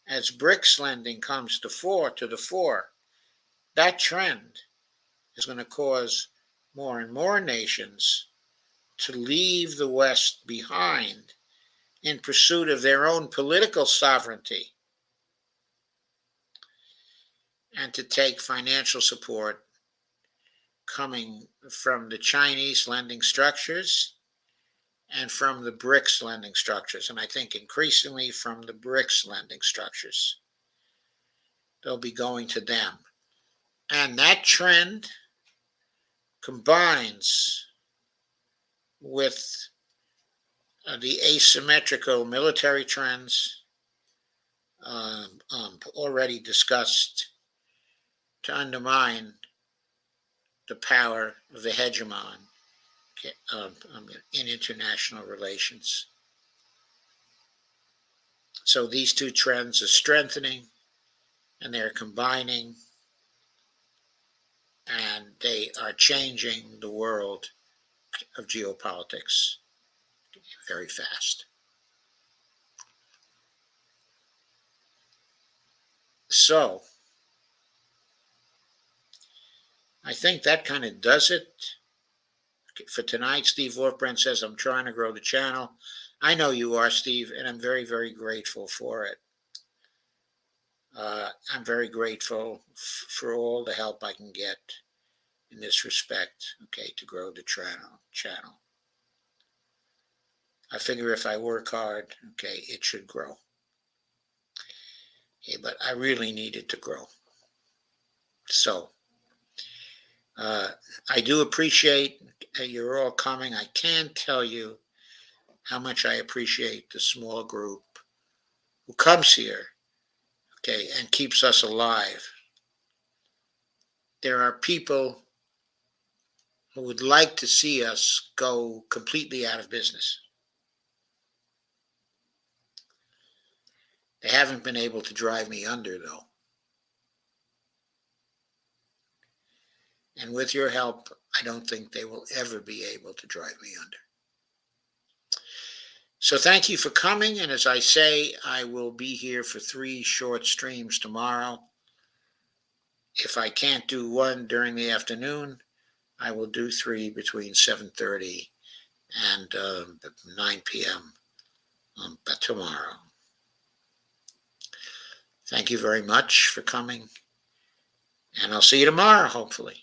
as BRICS lending comes to the fore, that trend is going to cause more and more nations to leave the West behind in pursuit of their own political sovereignty and to take financial support coming from the Chinese lending structures and from the BRICS lending structures, and I think increasingly from the BRICS lending structures. They'll be going to them. And that trend combines with the asymmetrical military trends already discussed to undermine the power of the hegemon in international relations. So these two trends are strengthening and they're combining and they are changing the world of geopolitics very fast. So I think that kind of does it for tonight. Steve Wolfbrand says, I'm trying to grow the channel. I know you are, Steve, and I'm very, very grateful for it. I'm very grateful for all the help I can get in this respect, okay, to grow the channel. I figure if I work hard, okay, it should grow. Okay, but I really need it to grow. So I do appreciate you're all coming. I can't tell you how much I appreciate the small group who comes here, okay, and keeps us alive. There are people who would like to see us go completely out of business. They haven't been able to drive me under, though. And with your help, I don't think they will ever be able to drive me under. So thank you for coming. And as I say, I will be here for 3 short streams tomorrow. If I can't do one during the afternoon, I will do 3 between 7:30 and 9 p.m. Tomorrow. Thank you very much for coming. And I'll see you tomorrow, hopefully.